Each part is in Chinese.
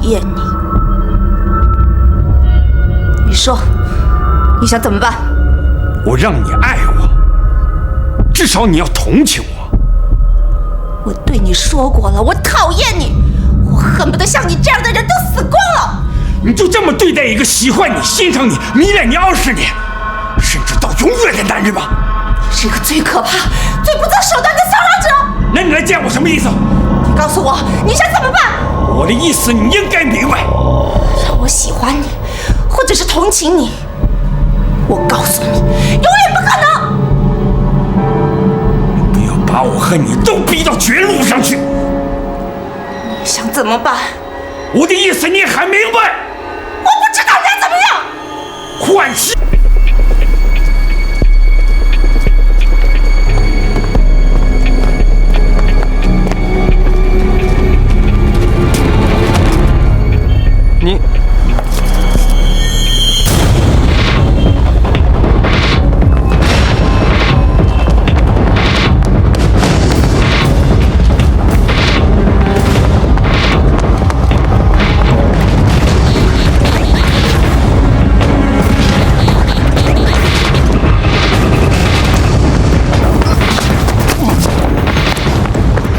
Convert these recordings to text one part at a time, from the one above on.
厌你。你说，你想怎么办？我让你爱我，至少你要同情我。我对你说过了，我讨厌你，我恨不得像你这样的人都死光了。你就这么对待一个喜欢你、欣赏你、迷恋你20年，甚至到永远的男人吗？你是一个最可怕、最不择手段的骚扰者。那你来见我什么意思？你告诉我，你想怎么办？我的意思你应该明白。让我喜欢你，或者是同情你，我告诉你，永远不可能。不要把我和你都逼到绝路上去。你想怎么办？我的意思你还明白？我不知道该怎么样。换气。你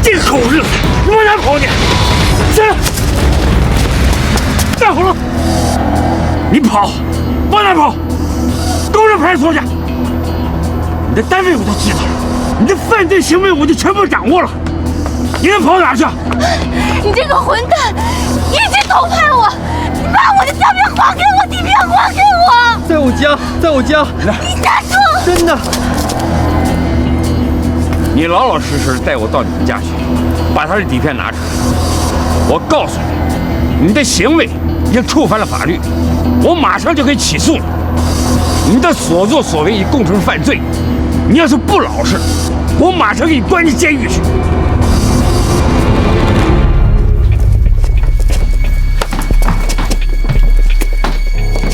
这个狗日子，你往哪跑你？这。站好了！你跑，往哪跑？跟我上派出所去！你的单位我都知道了，你的犯罪行为我就全部掌握了。你能跑哪去？你这个混蛋，你已经偷拍我！你把我的照片还给我，底片还给我！在我家，在我家。你敢说？真的。你老老实实带我到你们家去，把他的底片拿出来。我告诉你，你的行为已经触犯了法律，我马上就可以起诉了。你的所作所为已构成犯罪，你要是不老实，我马上给你关进监狱去。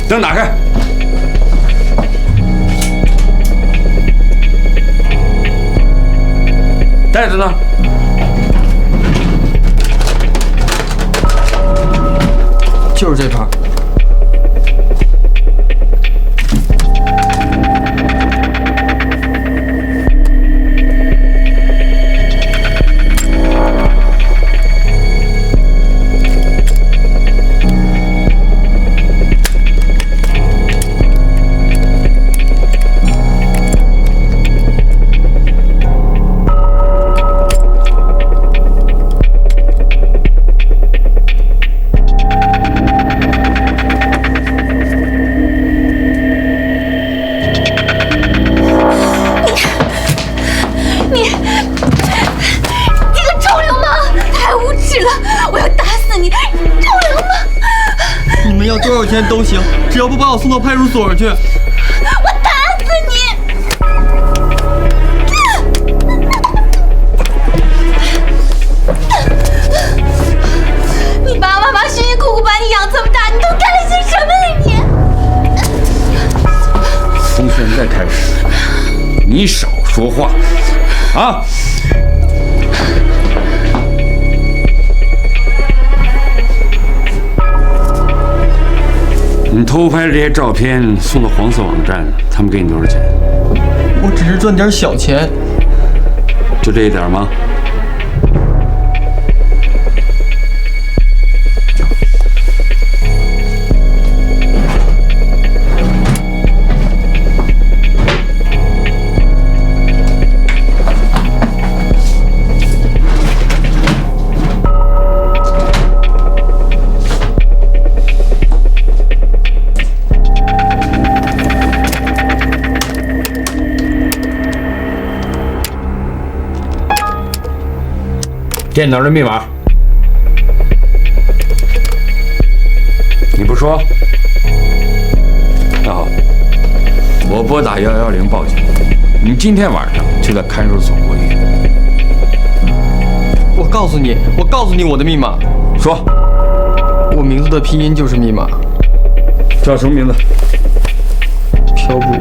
灯打开。袋子呢？就是这盘。多少钱都行，只要不把我送到派出所去。我打死你！你爸爸妈妈辛辛苦苦把你养这么大，你都干了些什么呀你？从现在开始，你少说话，啊！你偷拍这些照片送到黄色网站，他们给你多少钱？我只是赚点小钱。就这一点吗？电脑的密码，你不说？那好，我拨打110报警，你今天晚上就在看守所过夜。我告诉你我的密码。说，我名字的拼音就是密码。叫什么名字？飘布。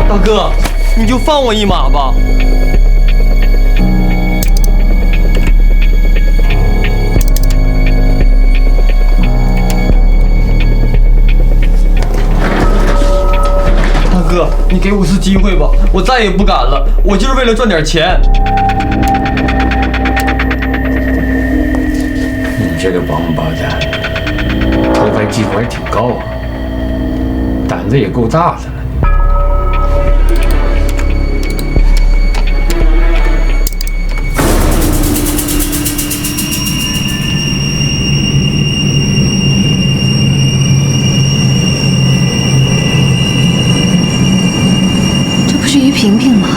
大哥，你就放我一马吧。我再也不敢了，我就是为了赚点钱。你这个王八蛋，偷拍技术还挺高啊，胆子也够大的了。这不是于萍萍吗？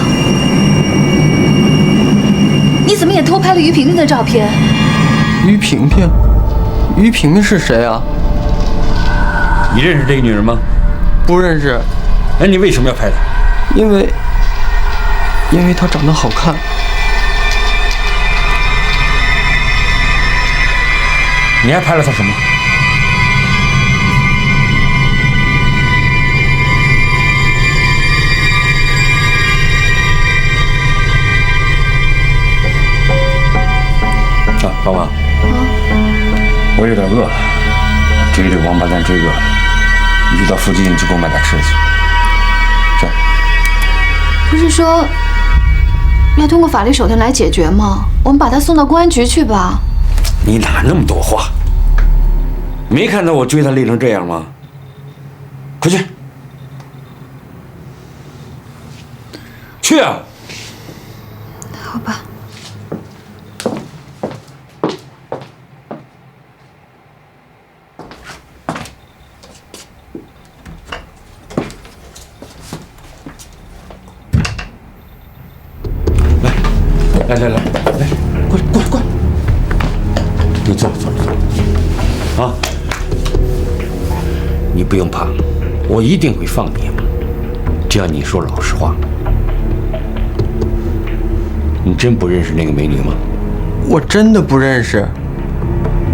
你怎么也偷拍了于萍萍的照片？于萍萍，于萍萍是谁啊？你认识这个女人吗？不认识。那你为什么要拍她？因为她长得好看。你还拍了她什么？啊，老王，我有点饿了，追这个王八蛋追饿了，你就到附近去给我买点吃的去。去。不是说要通过法律手段来解决吗？我们把他送到公安局去吧。你哪那么多话？没看到我追他累成这样吗？快去！去啊！好吧。来，过来！你坐坐。啊！你不用怕，我一定会放你。只要你说老实话。你真不认识那个美女吗？我真的不认识。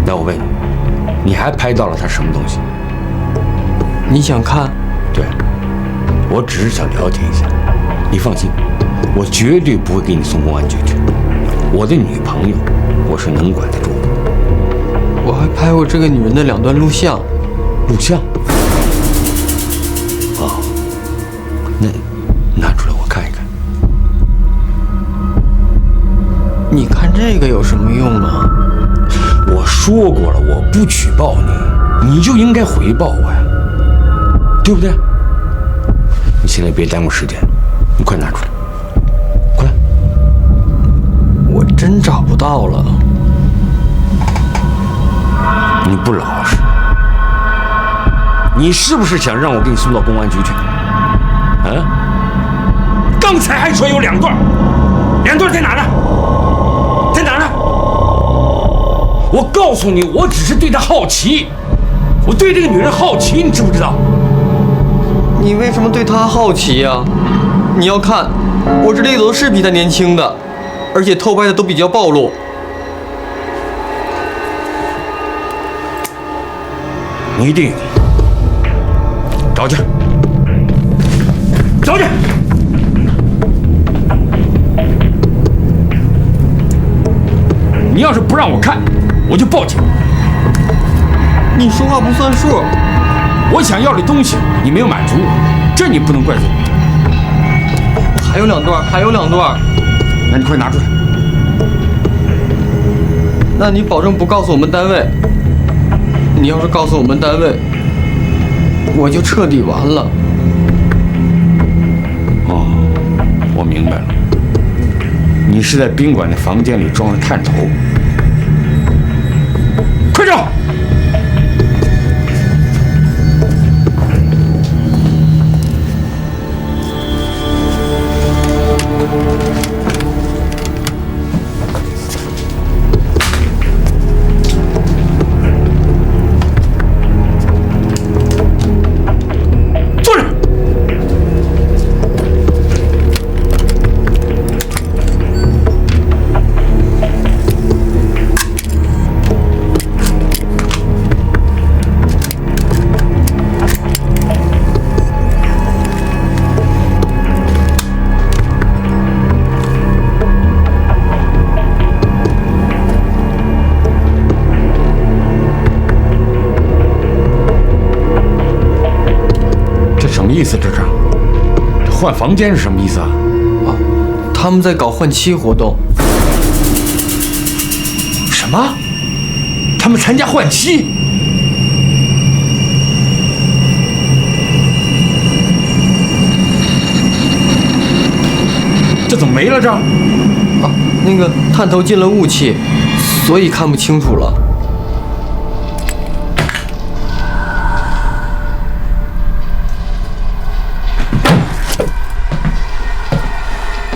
那我问你，你还拍到了她什么东西？你想看？对，我只是想了解一下。你放心，我绝对不会给你送公安局去。我的女朋友，我是能管得住的。我还拍过这个女人的2段录像。录像？哦，那拿出来我看一看。你看这个有什么用啊？我说过了，我不举报你，你就应该回报我呀，对不对？你现在别耽误时间，你快拿出来，快！我真找不到了。你不老实，你是不是想让我给你送到公安局去？啊？刚才还说有2段，2段在哪呢？在哪呢？我告诉你，我只是对她好奇，我对这个女人好奇，你知不知道？你为什么对她好奇呀？你要看，我这里都是比她年轻的，而且偷拍的都比较暴露。你一定找去，找去！你要是不让我看，我就报警。你说话不算数。我想要的东西你没有满足我，这你不能怪罪我。还有2段，还有2段。那你快拿出来。那你保证不告诉我们单位？你要是告诉我们单位，我就彻底完了。哦，我明白了，你是在宾馆的房间里装了探头。快走！什么意思？这是换房间是什么意思啊？啊，他们在搞换妻活动。什么？他们参加换妻？这怎么没了这？啊，那个探头进了雾气，所以看不清楚了。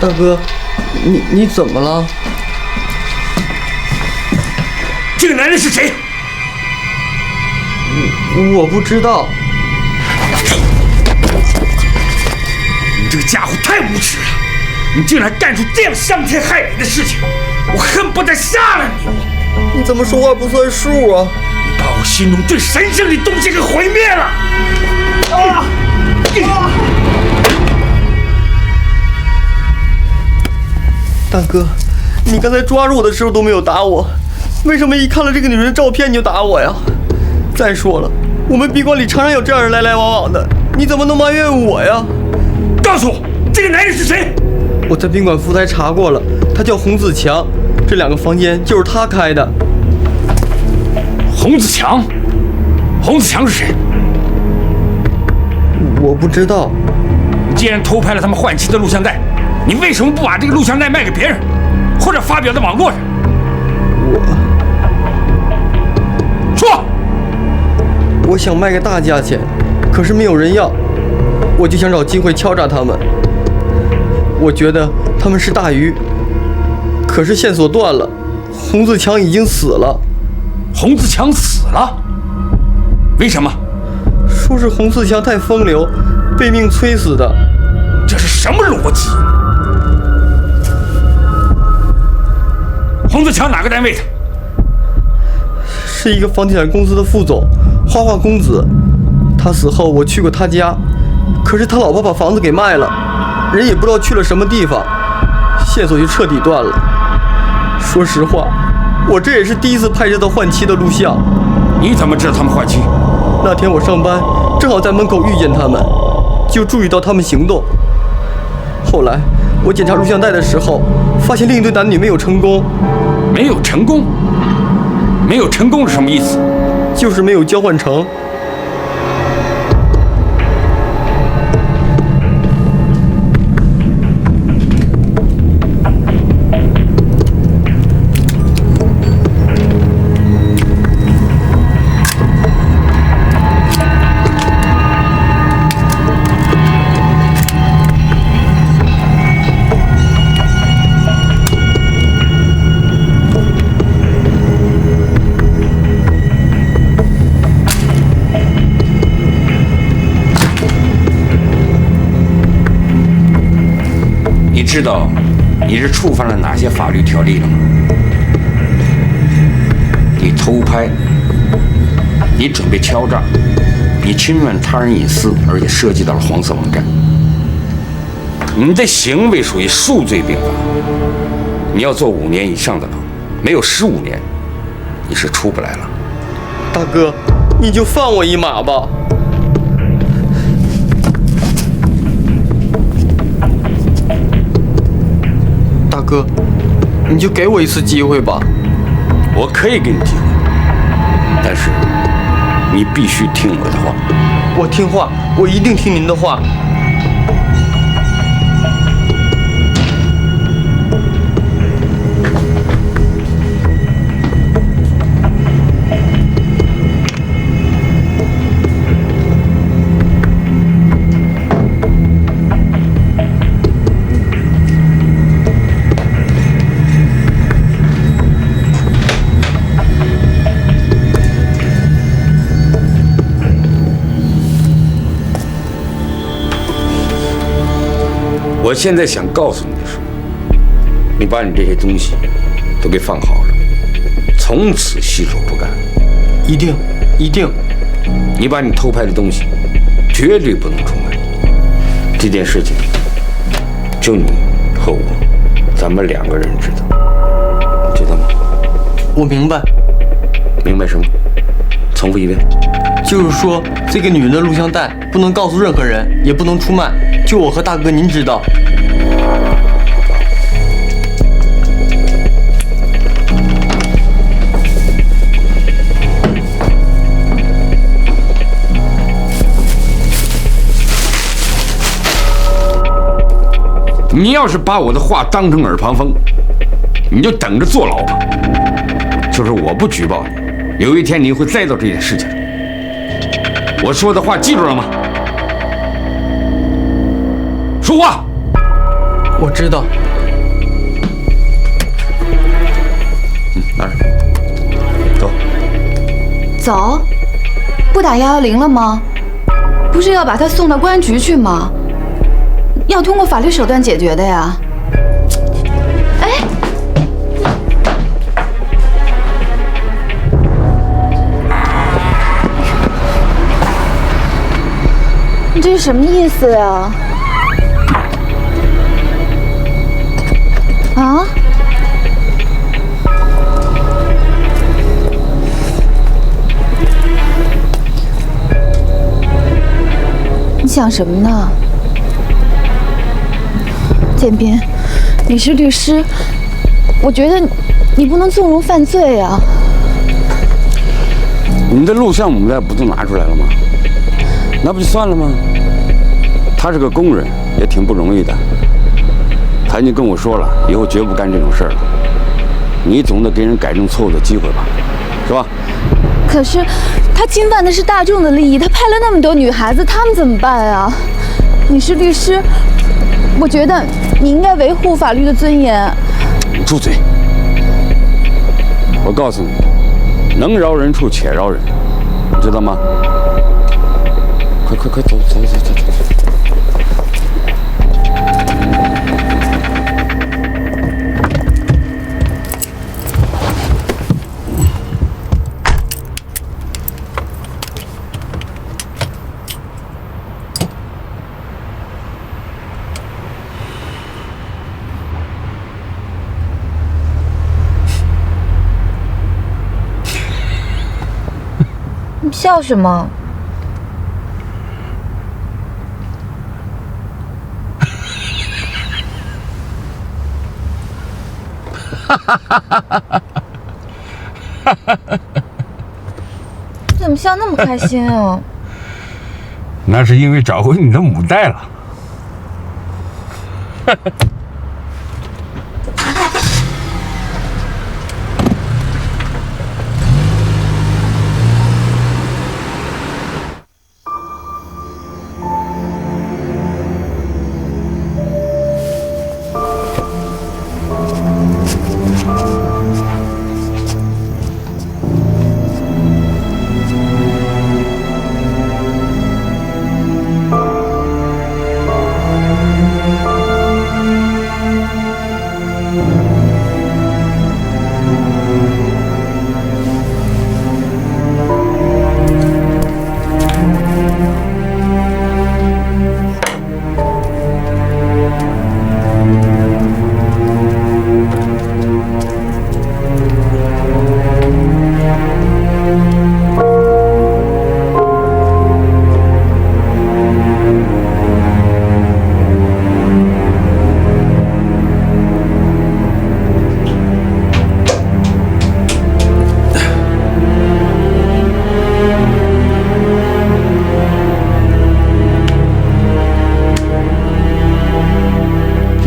大哥，你怎么了？这个男人是谁？我不知道。你这个家伙太无耻了！你竟然干出这样伤天害理的事情，我恨不得杀了你！你怎么说话不算数啊？你把我心中最神圣的东西给毁灭了！大哥，你刚才抓住我的时候都没有打我，为什么一看了这个女人的照片你就打我呀？再说了，我们宾馆里常常有这样人来来往往的，你怎么能埋怨我呀？告诉我，这个男人是谁？我在宾馆服务台查过了，他叫洪自强，这2个房间就是他开的。洪自强？洪自强是谁？我不知道。你既然偷拍了他们换妻的录像带，你为什么不把这个录像带卖给别人，或者发表在网络上？说。我想卖个大价钱，可是没有人要，我就想找机会敲诈他们。我觉得他们是大鱼，可是线索断了，洪自强已经死了。洪自强死了？为什么？说是洪自强太风流，被命催死的。这是什么逻辑？洪自强哪个单位的？是一个房地产公司的副总，花花公子。他死后我去过他家，可是他老婆把房子给卖了，人也不知道去了什么地方，线索就彻底断了。说实话，我这也是第一次拍摄到换妻的录像。你怎么知道他们换妻？那天我上班，正好在门口遇见他们，就注意到他们行动。后来我检查录像带的时候，发现另一对男女没有成功。没有成功？没有成功是什么意思？就是没有交换成。你知道你是触犯了哪些法律条例了吗？你偷拍，你准备敲诈，你侵犯他人隐私，而且涉及到了黄色网站。你的行为属于数罪并罚，你要坐5年以上的牢，没有15年，你是出不来了。大哥，你就放我一马吧。大哥，你就给我一次机会吧。我可以给你机会，但是你必须听我的话。我听话，我一定听您的话。我现在想告诉你的是，你把你这些东西都给放好了，从此洗手不干。一定，一定。你把你偷拍的东西绝对不能出卖。这件事情就你和我，咱们2个人知道，你知道吗？我明白。明白什么？重复一遍。就是说，这个女人的录像带不能告诉任何人，也不能出卖，就我和大哥您知道。你要是把我的话当成耳旁风，你就等着坐牢吧。就是我不举报你，有一天你会栽到这件事情。我说的话记住了吗？说话。我知道。哪儿？走。走？不打110了吗？不是要把他送到公安局去吗？要通过法律手段解决的呀。哎，你这是什么意思呀？啊？你想什么呢？建斌，你是律师，我觉得你不能纵容犯罪啊。你的录像母带不都拿出来了吗？那不就算了吗？他是个工人，也挺不容易的。他已经跟我说了，以后绝不干这种事儿了。你总得给人改正错误的机会吧，是吧？可是他侵犯的是大众的利益，他拍了那么多女孩子，他们怎么办啊？你是律师，我觉得你应该维护法律的尊严。你住嘴！我告诉你，能饶人处且饶人，你知道吗？快走！你笑什么？你怎么笑那么开心啊？那是因为找回你的母带了。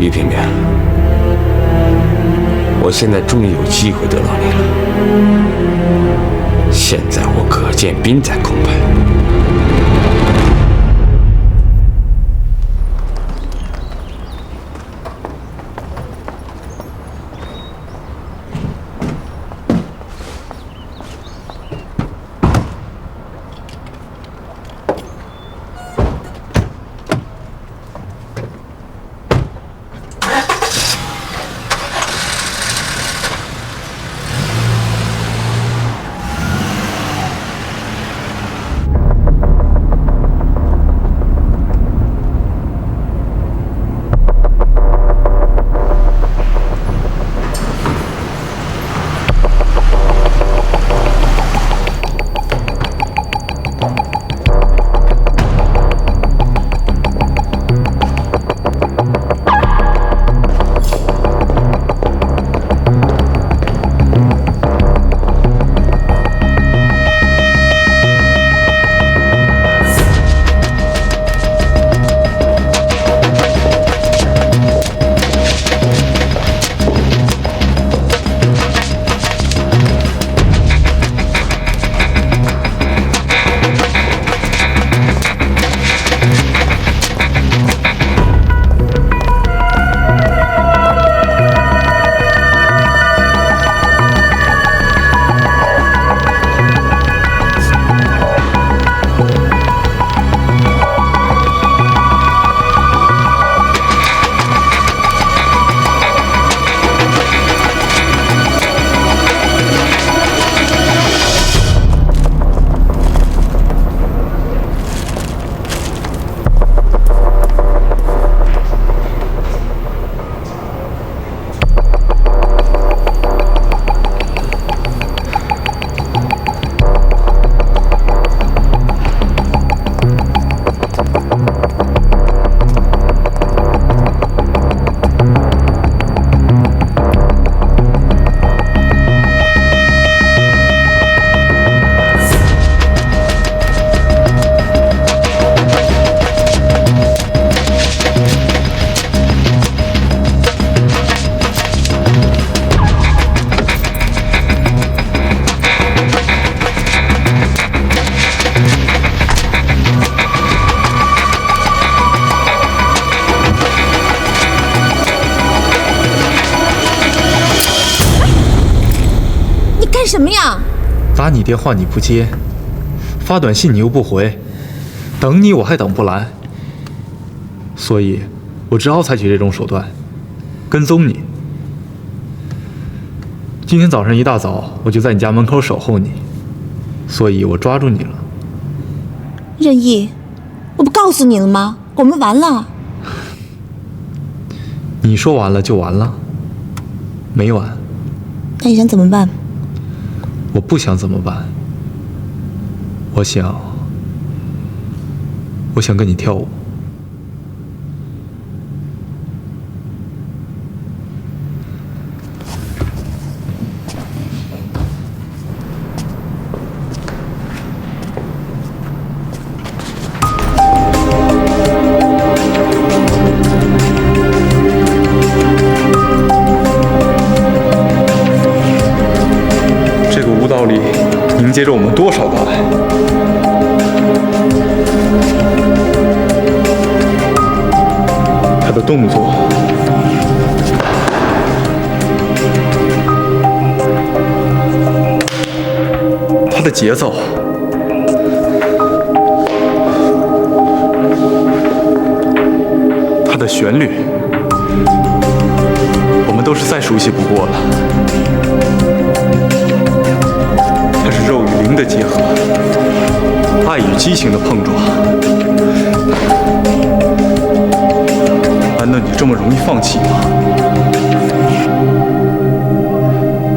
于平平，我现在终于有机会得到你了。现在我可见斌在空白。什么呀？打你电话你不接，发短信你又不回，等你我还等不来，所以我只好采取这种手段，跟踪你。今天早上一大早我就在你家门口守候你，所以我抓住你了。任意，我不告诉你了吗？我们完了。你说完了就完了？没完。那你想怎么办？我不想怎么办？我想跟你跳舞。凝结着我们多少个爱？他的动作，他的节奏，他的旋律，我们都是再熟悉不过了。它是肉与灵的结合，爱与激情的碰撞。难道你这么容易放弃吗？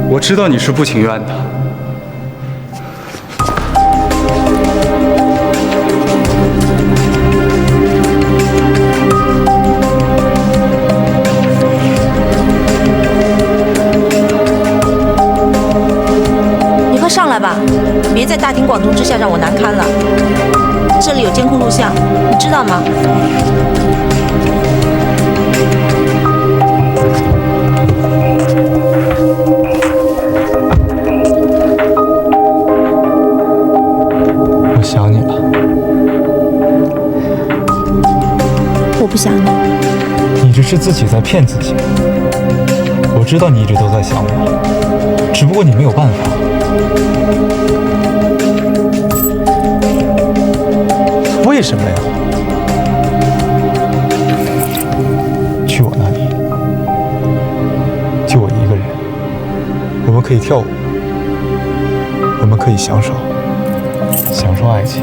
我知道你是不情愿的。上来吧，别在大庭广众之下让我难堪了。这里有监控录像，你知道吗？我想你了。我不想你。你这是自己在骗自己。我知道你一直都在想我，只不过你没有办法。为什么呀？去我那里，就我一个人。我们可以跳舞，我们可以享受爱情。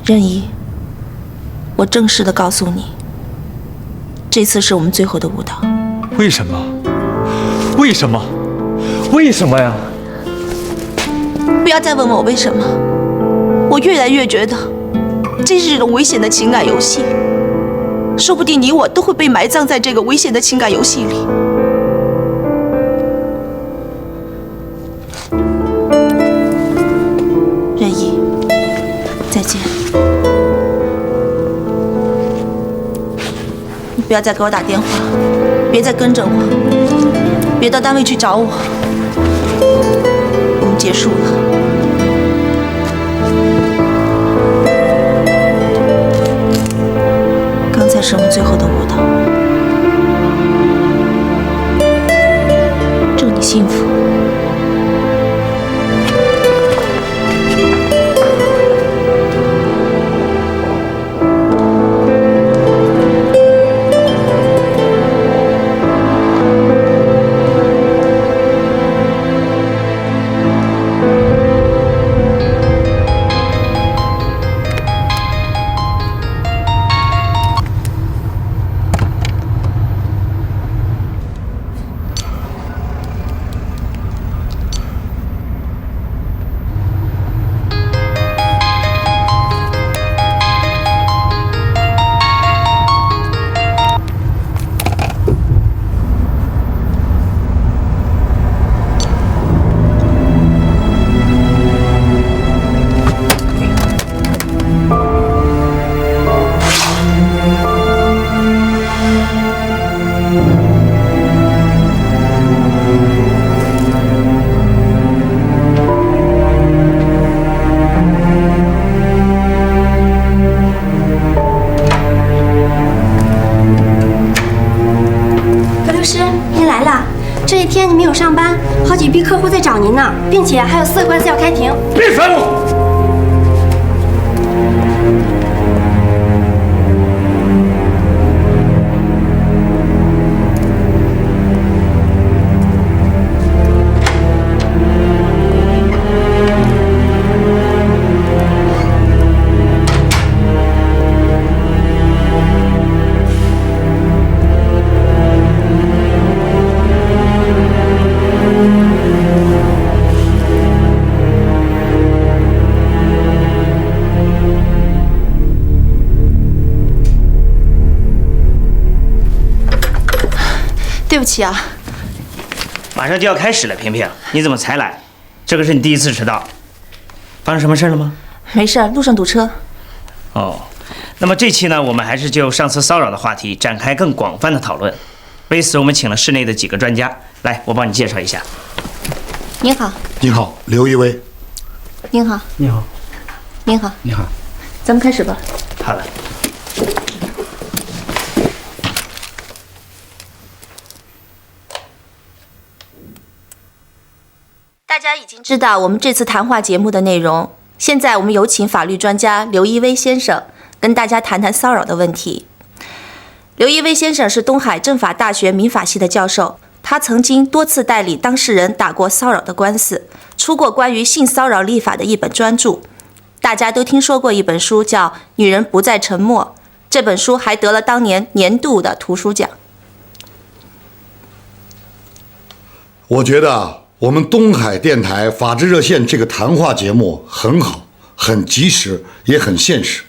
任怡，我正式的告诉你，这次是我们最后的舞蹈。为什么？为什么？为什么呀？不要再问我为什么，我越来越觉得这是一种危险的情感游戏，说不定你我都会被埋葬在这个危险的情感游戏里。任怡，再见。你不要再给我打电话，别再跟着我，别到单位去找我。我们结束了。刚才是我们最后的舞蹈。祝你幸福。这一天你没有上班，好几批客户在找您呢，并且还有4个官司要开庭。别烦我！对不起啊，马上就要开始了，萍萍，你怎么才来？这个是你第一次迟到，发生什么事了吗？没事，路上堵车。哦，那么这期呢，我们还是就上次骚扰的话题展开更广泛的讨论。为此，我们请了室内的几个专家，来，我帮你介绍一下。您好。您好，刘一威。您好。你好。您好。你好。咱们开始吧。好的。大家已经知道我们这次谈话节目的内容，现在我们有请法律专家刘一威先生跟大家谈谈骚扰的问题。刘一威先生是东海政法大学民法系的教授，他曾经多次代理当事人打过骚扰的官司，出过关于性骚扰立法的一本专著。大家都听说过一本书叫《女人不再沉默》，这本书还得了当年年度的图书奖。我觉得我们东海电台法治热线这个谈话节目很好，很及时，也很现实。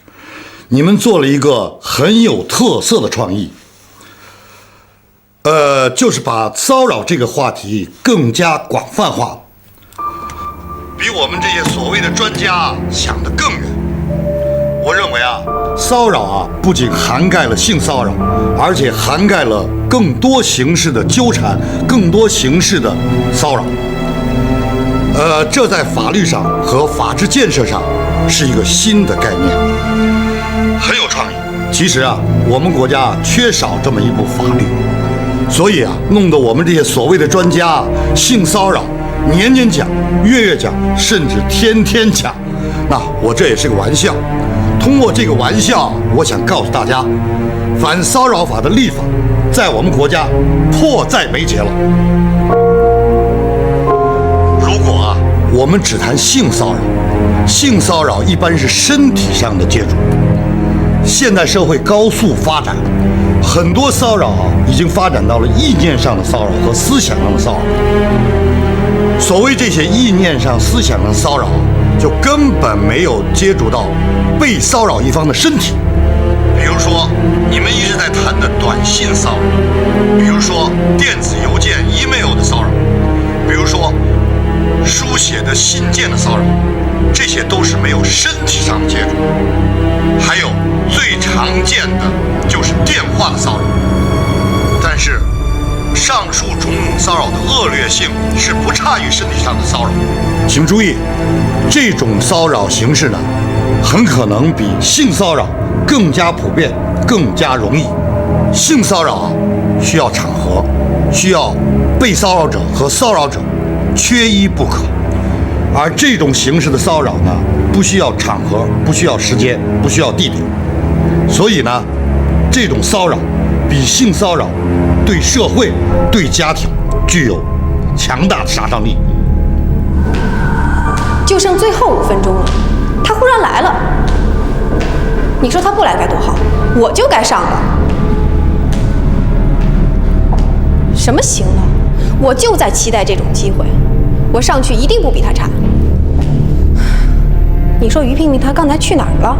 你们做了一个很有特色的创意，就是把骚扰这个话题更加广泛化，比我们这些所谓的专家想得更远。我认为啊，骚扰啊不仅涵盖了性骚扰，而且涵盖了更多形式的纠缠，更多形式的骚扰。这在法律上和法治建设上是一个新的概念，很有创意。其实啊，我们国家缺少这么一部法律，所以啊，弄得我们这些所谓的专家性骚扰年年讲，月月讲，甚至天天讲。那我这也是个玩笑。通过这个玩笑，我想告诉大家，反骚扰法的立法在我们国家迫在眉睫了。如果啊，我们只谈性骚扰，性骚扰一般是身体上的接触。现代社会高速发展，很多骚扰已经发展到了意念上的骚扰和思想上的骚扰。所谓这些意念上、思想上的骚扰，就根本没有接触到被骚扰一方的身体。比如说，你们一直在谈的短信骚扰，比如说电子邮件 email 的骚扰，比如说书写的信件的骚扰，这些都是没有身体上的接触。还有最常见的就是电话的骚扰。但是上述种种骚扰的恶劣性是不差于身体上的骚扰。请注意，这种骚扰形式呢，很可能比性骚扰更加普遍、更加容易。性骚扰需要场合，需要被骚扰者和骚扰者缺一不可。而这种形式的骚扰呢，不需要场合，不需要时间，不需要地点。所以呢，这种骚扰比性骚扰对社会、对家庭具有强大的杀伤力。就剩最后5分钟了，他忽然来了。你说他不来该多好，我就该上了。什么行了？我就在期待这种机会，我上去一定不比他差。你说于萍萍她刚才去哪儿了？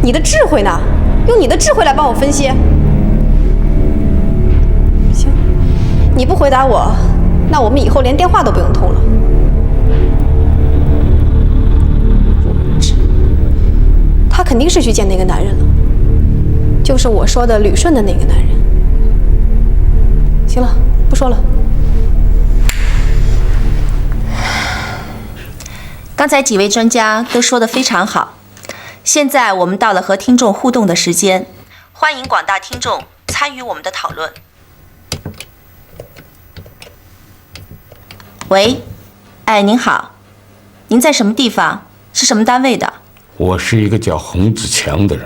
你的智慧呢？用你的智慧来帮我分析。行，你不回答我，那我们以后连电话都不用通了。他肯定是去见那个男人了，就是我说的旅顺的那个男人。行了，不说了。刚才几位专家都说得非常好，现在我们到了和听众互动的时间，欢迎广大听众参与我们的讨论。喂，哎，您好，您在什么地方？是什么单位的？我是一个叫洪自强的人，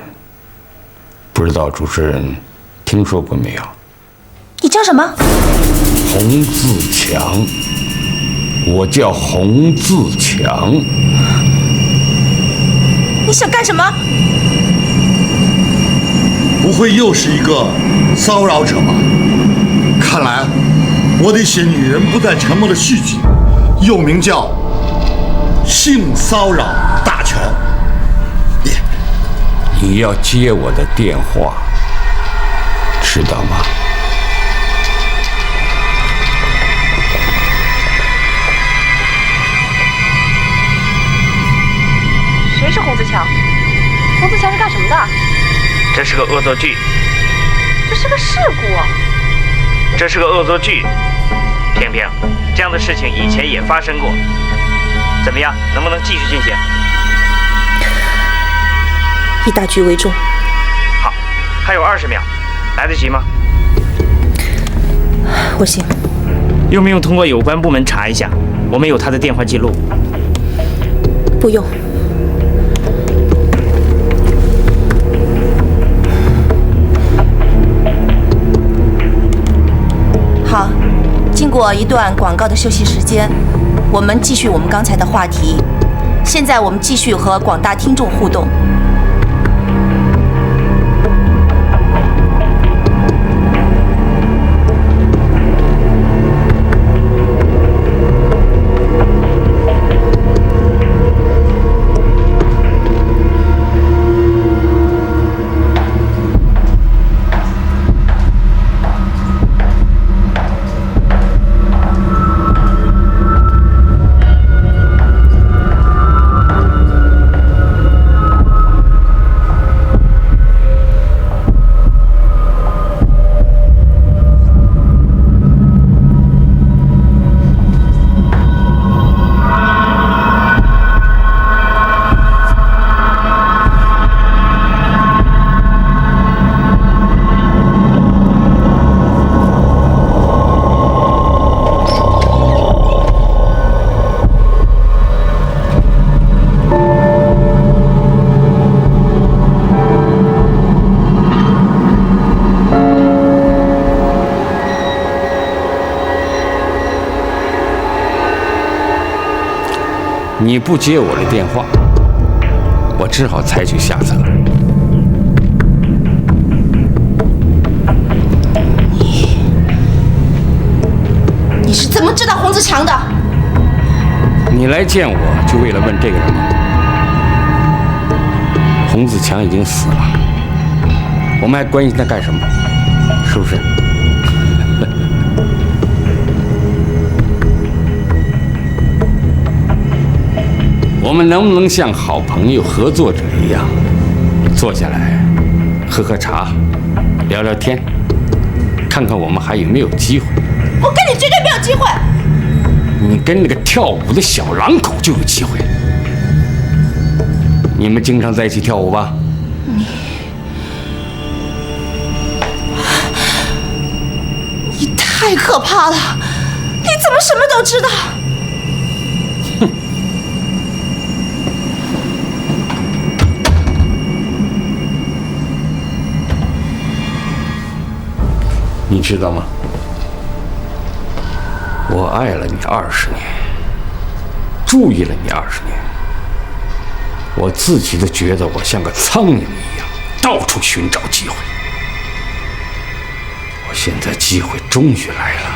不知道主持人听说过没有？你叫什么？洪自强，我叫洪自强。你想干什么？不会又是一个骚扰者吧？看来我得写女人不再沉默的续集，又名叫《性骚扰大全》。你要接我的电话，知道吗？谁是洪自强？洪自强是干什么的？这是个恶作剧，这是个事故啊！这是个恶作剧。萍萍，这样的事情以前也发生过。怎么样，能不能继续进行？以大局为重。好，还有20秒，来得及吗？我行。用不用通过有关部门查一下？我们有他的电话记录。不用。好，经过一段广告的休息时间，我们继续我们刚才的话题。现在我们继续和广大听众互动。你不接我的电话，我只好采取下策。你是怎么知道洪子强的？你来见我就为了问这个人吗？洪子强已经死了，我们还关心他干什么？是不是？我们能不能像好朋友、合作者一样，坐下来喝喝茶，聊聊天，看看我们还有没有机会？我跟你绝对没有机会。你跟那个跳舞的小狼狗就有机会。你们经常在一起跳舞吧？你太可怕了！你怎么什么都知道？哼！你知道吗？我爱了你20年，注意了你20年，我自己都觉得我像个苍蝇一样，到处寻找机会。我现在机会终于来了。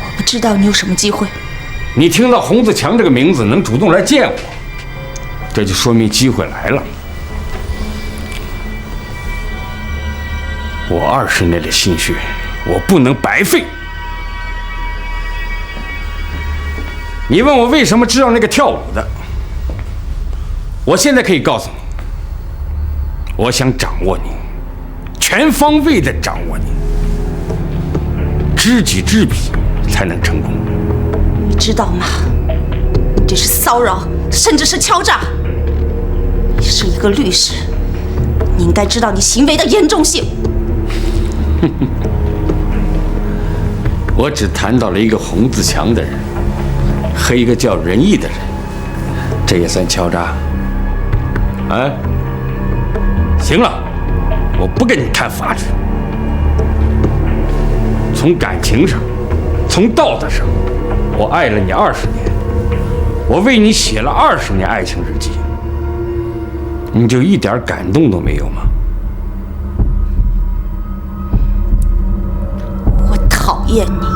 我不知道你有什么机会。你听到洪子强这个名字能主动来见我，这就说明机会来了。我20年的心血，我不能白费。你问我为什么知道那个跳舞的，我现在可以告诉你，我想掌握你，全方位的掌握你，知己知彼才能成功。你知道吗？你这是骚扰，甚至是敲诈。你是一个律师，你应该知道你行为的严重性。我只谈到了一个洪子强的人和一个叫仁义的人，这也算敲诈？啊？行了，我不跟你谈法治。从感情上，从道德上，我爱了你20年，我为你写了20年爱情日记，你就一点感动都没有吗？讨厌你！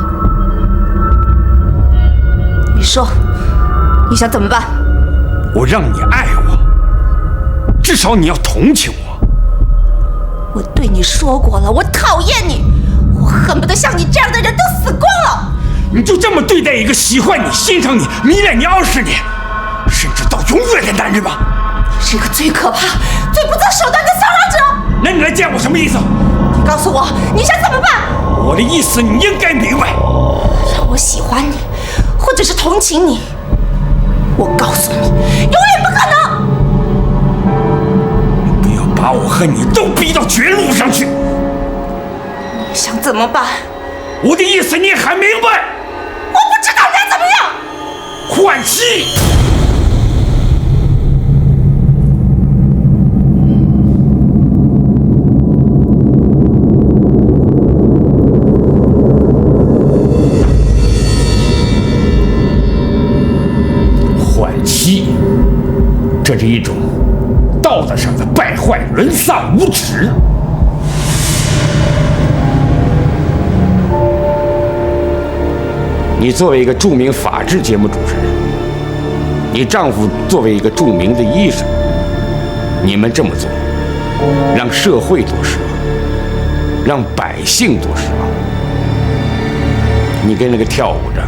你说，你想怎么办？我让你爱我，至少你要同情我。我对你说过了，我讨厌你，我恨不得像你这样的人都死光了。你就这么对待一个喜欢你、欣赏你、迷恋你20年，甚至到永远的男人吗？你是一个最可怕、最不择手段的骚扰者。那你来见我什么意思？你告诉我，你想怎么办？我的意思你应该明白。让我喜欢你，或者是同情你，我告诉你，永远不可能。你不要把我和你都逼到绝路上去。你想怎么办？我的意思你还明白？我不知道该怎么样。换妻。这是一种道德上的败坏、沦丧、无耻。你作为一个著名法制节目主持人，你丈夫作为一个著名的医生，你们这么做，让社会多失望，让百姓多失望。你跟那个跳舞的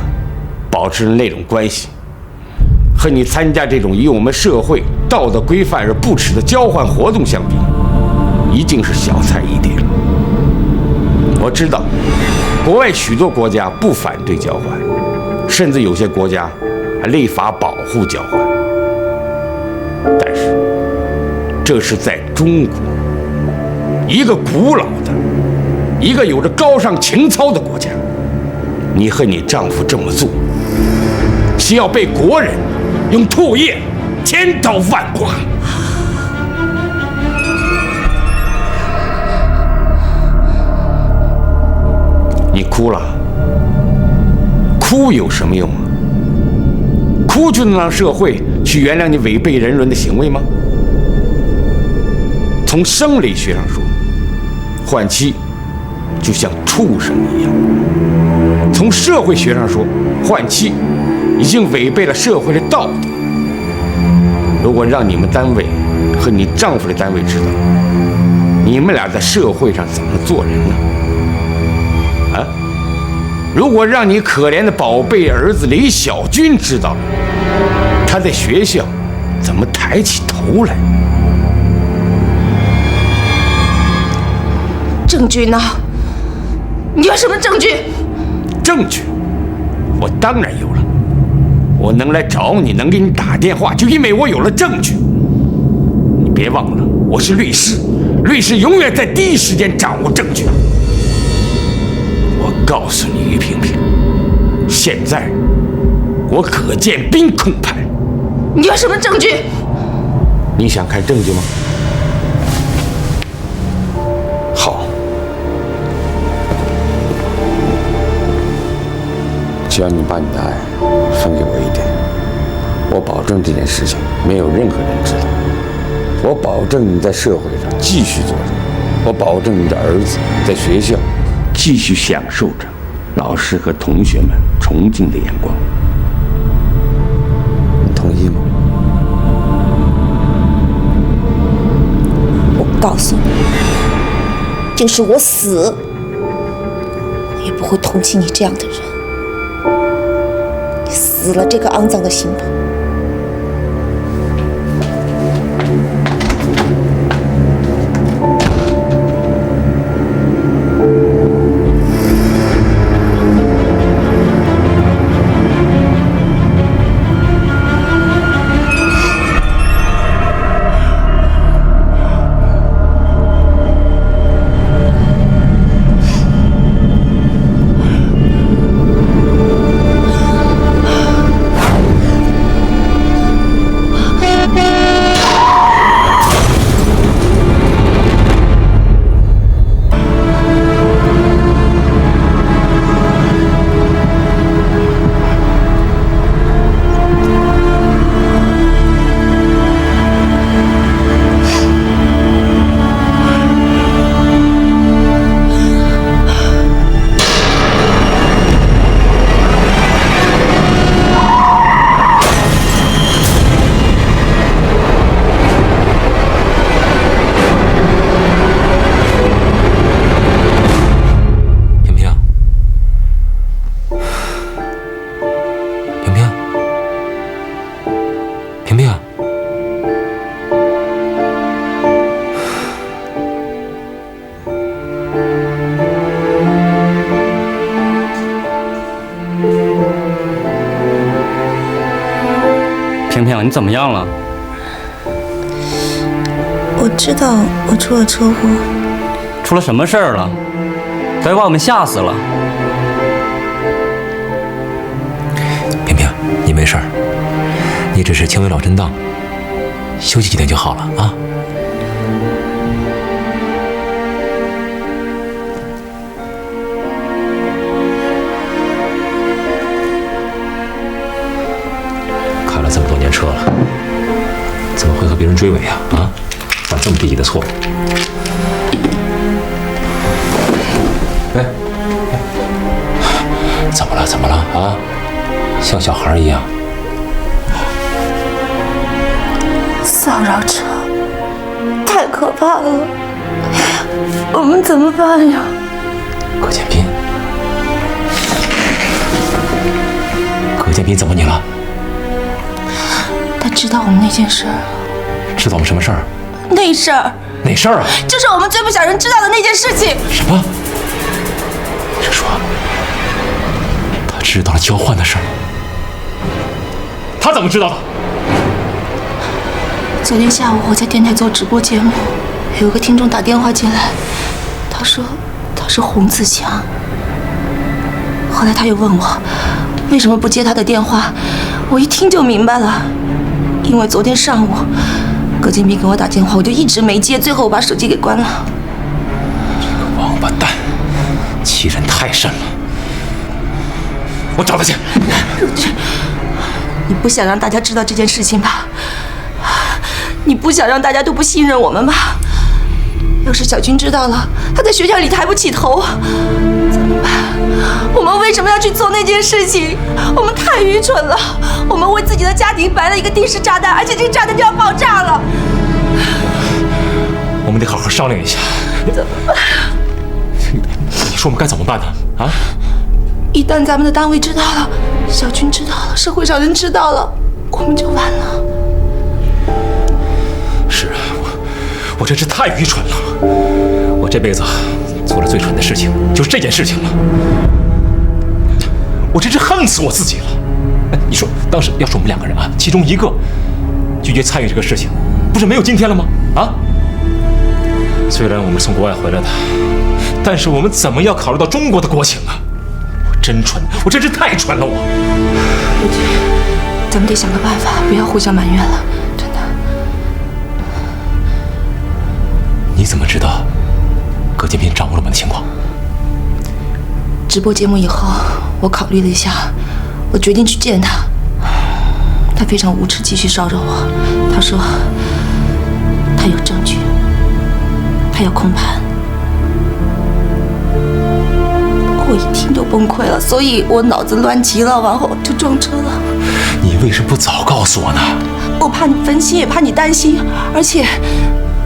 保持那种关系，和你参加这种以我们社会道德规范而不耻的交换活动相比，一定是小菜一碟。我知道，国外许多国家不反对交换，甚至有些国家还立法保护交换。但是，这是在中国，一个古老的、一个有着高尚情操的国家，你和你丈夫这么做，是要被国人用唾液千刀万剐。你哭了，哭有什么用啊？哭就能让社会去原谅你违背人伦的行为吗？从生理学上说，换妻就像畜生一样；从社会学上说，换妻已经违背了社会的道德。如果让你们单位和你丈夫的单位知道，你们俩在社会上怎么做人呢？啊？如果让你可怜的宝贝儿子李小军知道了，他在学校怎么抬起头来？证据呢？你有什么证据？证据，我当然有了。我能来找你，能给你打电话，就因为我有了证据。你别忘了，我是律师，律师永远在第一时间掌握证据。我告诉你，于萍萍，现在我可见兵控盘。你有什么证据？你想看证据吗？好，只要你把你的爱分给我一点，我保证这件事情没有任何人知道。我保证你在社会上继续做人，我保证你的儿子在学校继续享受着老师和同学们崇敬的眼光。你同意吗？我告诉你，就是我死，我也不会同情你这样的人。你死了这个肮脏的心吧。萍萍，你怎么样了？我知道我出了车祸。出了什么事儿了？早就把我们吓死了。萍萍，你没事儿，你只是轻微脑震荡，休息几天就好了啊。开了这么多年车了，怎么会和别人追尾啊？啊，犯这么低级的错误。哎，怎么了？怎么了啊？像小孩一样。骚扰者太可怕了，我们怎么办呀？葛建斌，葛建斌怎么你了？他知道我们那件事儿了。知道我们什么事儿？那事儿。哪事儿啊？就是我们最不想人知道的那件事情。什么？你是说他知道了交换的事儿？他怎么知道的？昨天下午我在电台做直播节目，有个听众打电话进来，他说他是洪自强。后来他又问我为什么不接他的电话，我一听就明白了，因为昨天上午葛建斌给我打电话，我就一直没接，最后我把手机给关了。这个王八蛋，欺人太甚了！我找他去。陆军，你不想让大家知道这件事情吧？你不想让大家都不信任我们吧？要是小军知道了，他在学校里抬不起头，怎么办？我们为什么要去做那件事情？我们太愚蠢了！我们为自己的家庭埋了一个定时炸弹，而且这个炸弹就要爆炸了。我们得好好商量一下。怎么办？你说我们该怎么办呢？啊？一旦咱们的单位知道了，小军知道了，社会上人知道了，我们就完了。是啊，我真是太愚蠢了。我这辈子做了最蠢的事情就是这件事情了。我真是恨死我自己了。哎，你说当时要是我们2个人啊，其中一个拒绝参与这个事情，不是没有今天了吗？啊？虽然我们从国外回来的，但是我们怎么要考虑到中国的国情啊？我真蠢，我真是太蠢了我。陆军，咱们得想个办法，不要互相埋怨了，真的。你怎么知道葛建斌掌握了我们的情况？直播节目以后，我考虑了一下，我决定去见他。他非常无耻，继续骚扰我。他说他有证据，他要控盘。我一听都崩溃了，所以我脑子乱极了，然后就撞车了。你为什么不早告诉我呢？我怕你分心，也怕你担心，而且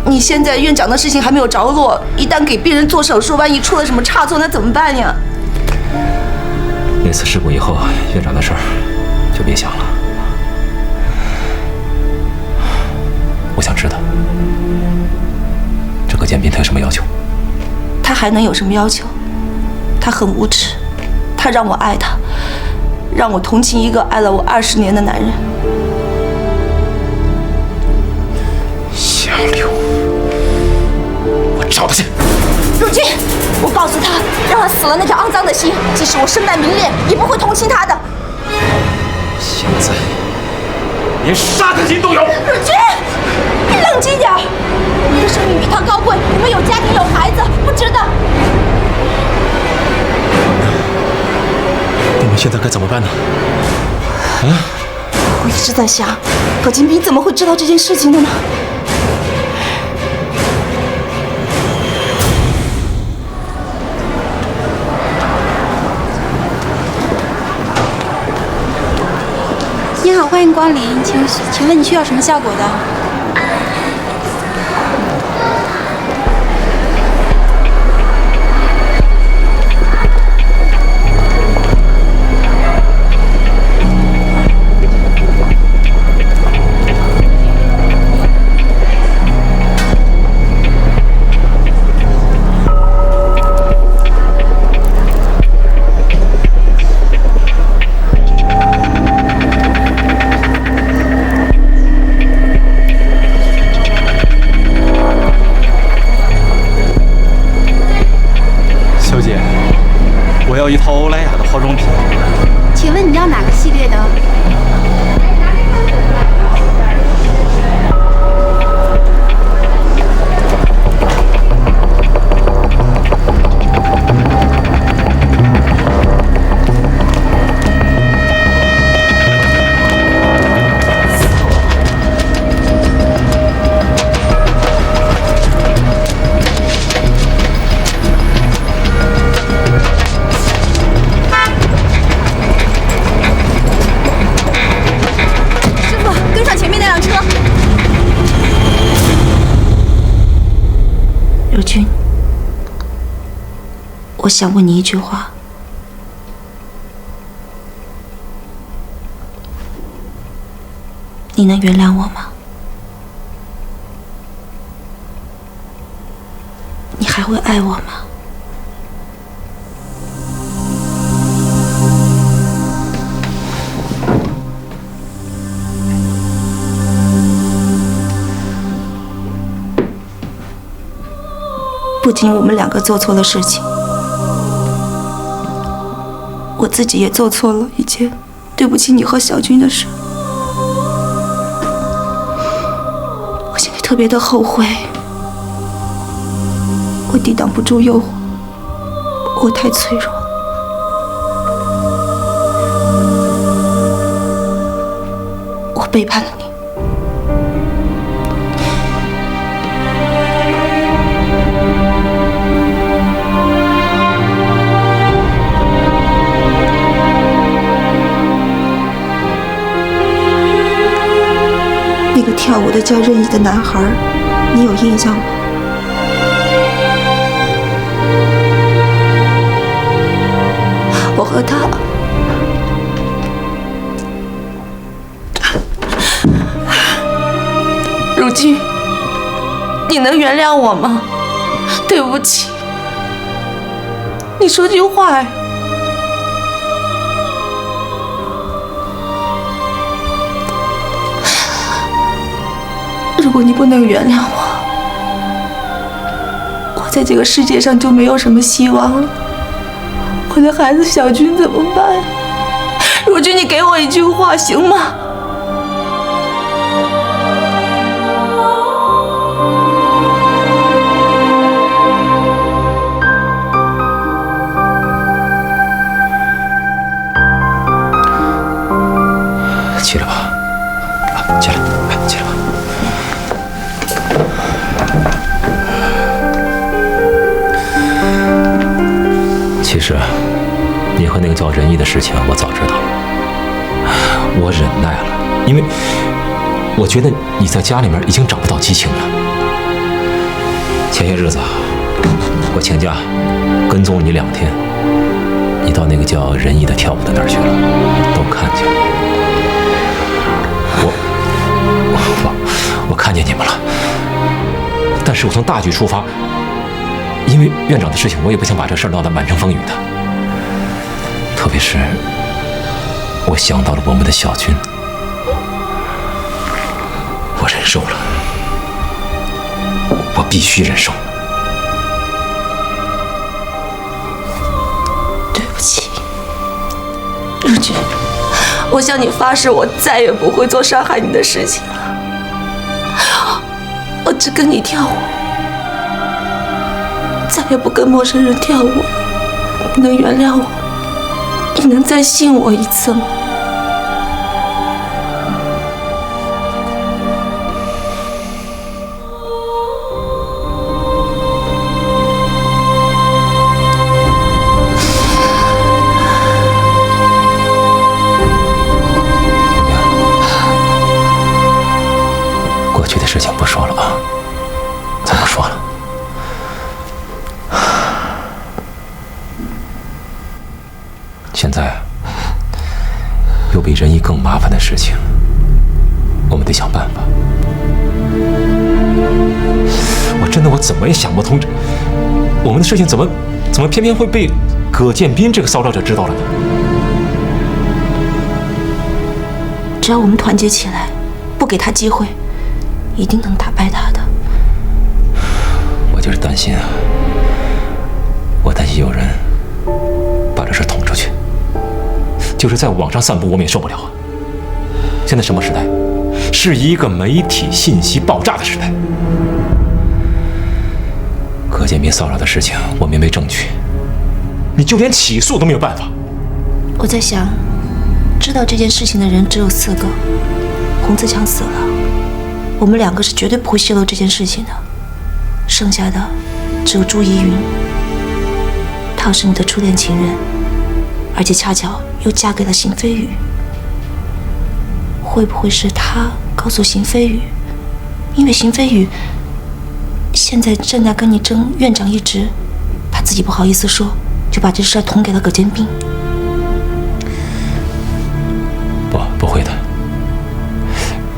你现在院长的事情还没有着落，一旦给病人做手术，万一出了什么差错，那怎么办呀？那次事故以后，院长的事儿就别想了。我想知道这葛建斌他有什么要求？他还能有什么要求？他很无耻，他让我爱他，让我同情一个爱了我20年的男人。小刘，我找他去。陆军，我告诉他，让他死了那条肮脏的心，即使我身败名裂，也不会同情他的。现在连杀他心都有。陆军，你冷静点。你的生命比他高贵，你们有家庭有孩子，不值得。我们现在该怎么办呢？啊？我一直在想，葛建斌怎么会知道这件事情的呢？你好，欢迎光临，请问你需要什么效果的？我要一套欧莱雅的化妆品。请问你要哪个系列的？刘军，我想问你一句话：你能原谅我吗？你还会爱我吗？不仅我们2个做错了事情，我自己也做错了一件对不起你和小军的事。我现在特别的后悔，我抵挡不住诱惑，我太脆弱了。背叛了你。那个跳舞的叫任意的男孩，你有印象吗？我和他，如今，你能原谅我吗？对不起，你说句话呀。如果你不能原谅我，我在这个世界上就没有什么希望了。我的孩子小军怎么办？如君，你给我一句话行吗？起来吧，起来，起来吧。其实，你和那个叫仁义的事情，我早知道了。我忍耐了，因为我觉得你在家里面已经找不到激情了。前些日子，我请假跟踪了你2天，你到那个叫仁义的跳舞的那儿去了，都看见了。我看见你们了，但是我从大局出发。因为院长的事情，我也不想把这事儿闹得满城风雨的。特别是，我想到了我们的小军，我忍受了，我必须忍受。对不起，如君，我向你发誓，我再也不会做伤害你的事情了。我只跟你跳舞。再也不跟陌生人跳舞，你能原谅我？你能再信我一次吗？过去的事情不说了啊，咱不说了。现在有比仁义更麻烦的事情，我们得想办法。我怎么也想不通，我们的事情怎么偏偏会被葛建斌这个骚扰者知道了呢？只要我们团结起来，不给他机会，一定能打败他的。我就是担心啊，我担心有人把这事捅出去。就是在网上散布，我们也受不了啊！现在什么时代？是一个媒体信息爆炸的时代。葛建斌骚扰的事情，我们也没证据，你就连起诉都没有办法。我在想，知道这件事情的人只有4个，洪自强死了，我们2个是绝对不会泄露这件事情的，剩下的只有朱怡云，她是你的初恋情人，而且恰巧又嫁给了邢飞宇，会不会是他告诉邢飞宇？因为邢飞宇现在正在跟你争院长一职，他自己不好意思说，就把这事捅给了葛建斌。不会的，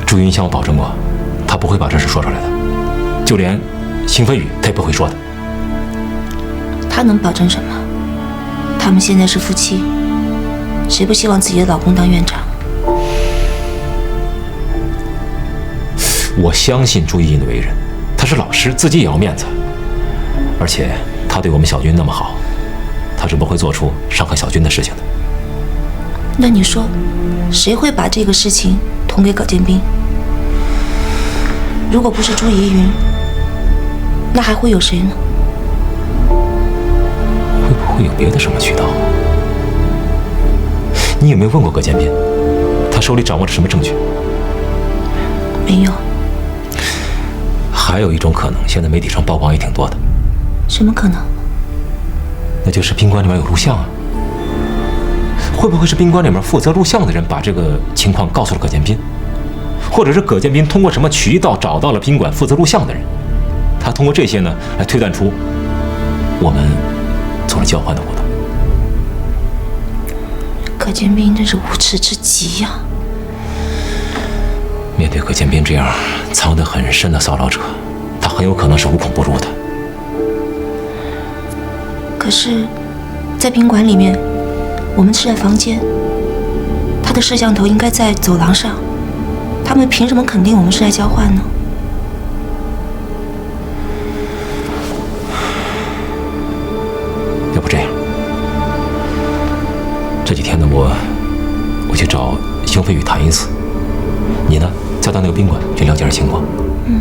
朱云向我保证过，他不会把这事说出来的，就连邢飞宇他也不会说的。他能保证什么？他们现在是夫妻。谁不希望自己的老公当院长？我相信朱一云的为人，他是老师，自己也要面子。而且他对我们小军那么好，他是不会做出伤害小军的事情的。那你说，谁会把这个事情捅给葛建斌？如果不是朱怡云，那还会有谁呢？会不会有别的什么渠道？你有没有问过葛建斌，他手里掌握着什么证据？没有。还有一种可能，现在媒体上曝光也挺多的。什么可能？那就是宾馆里面有录像啊。会不会是宾馆里面负责录像的人把这个情况告诉了葛建斌，或者是葛建斌通过什么渠道找到了宾馆负责录像的人？他通过这些呢来推断出我们做了交换的活动。葛建斌真是无耻之极呀！面对葛建斌这样藏得很深的骚扰者，他很有可能是无孔不入的。可是，在宾馆里面，我们是在房间，他的摄像头应该在走廊上，他们凭什么肯定我们是在交换呢？要不这样，这几天呢，我去找邢飞宇谈一次，你呢，再到那个宾馆去了解下情况。嗯。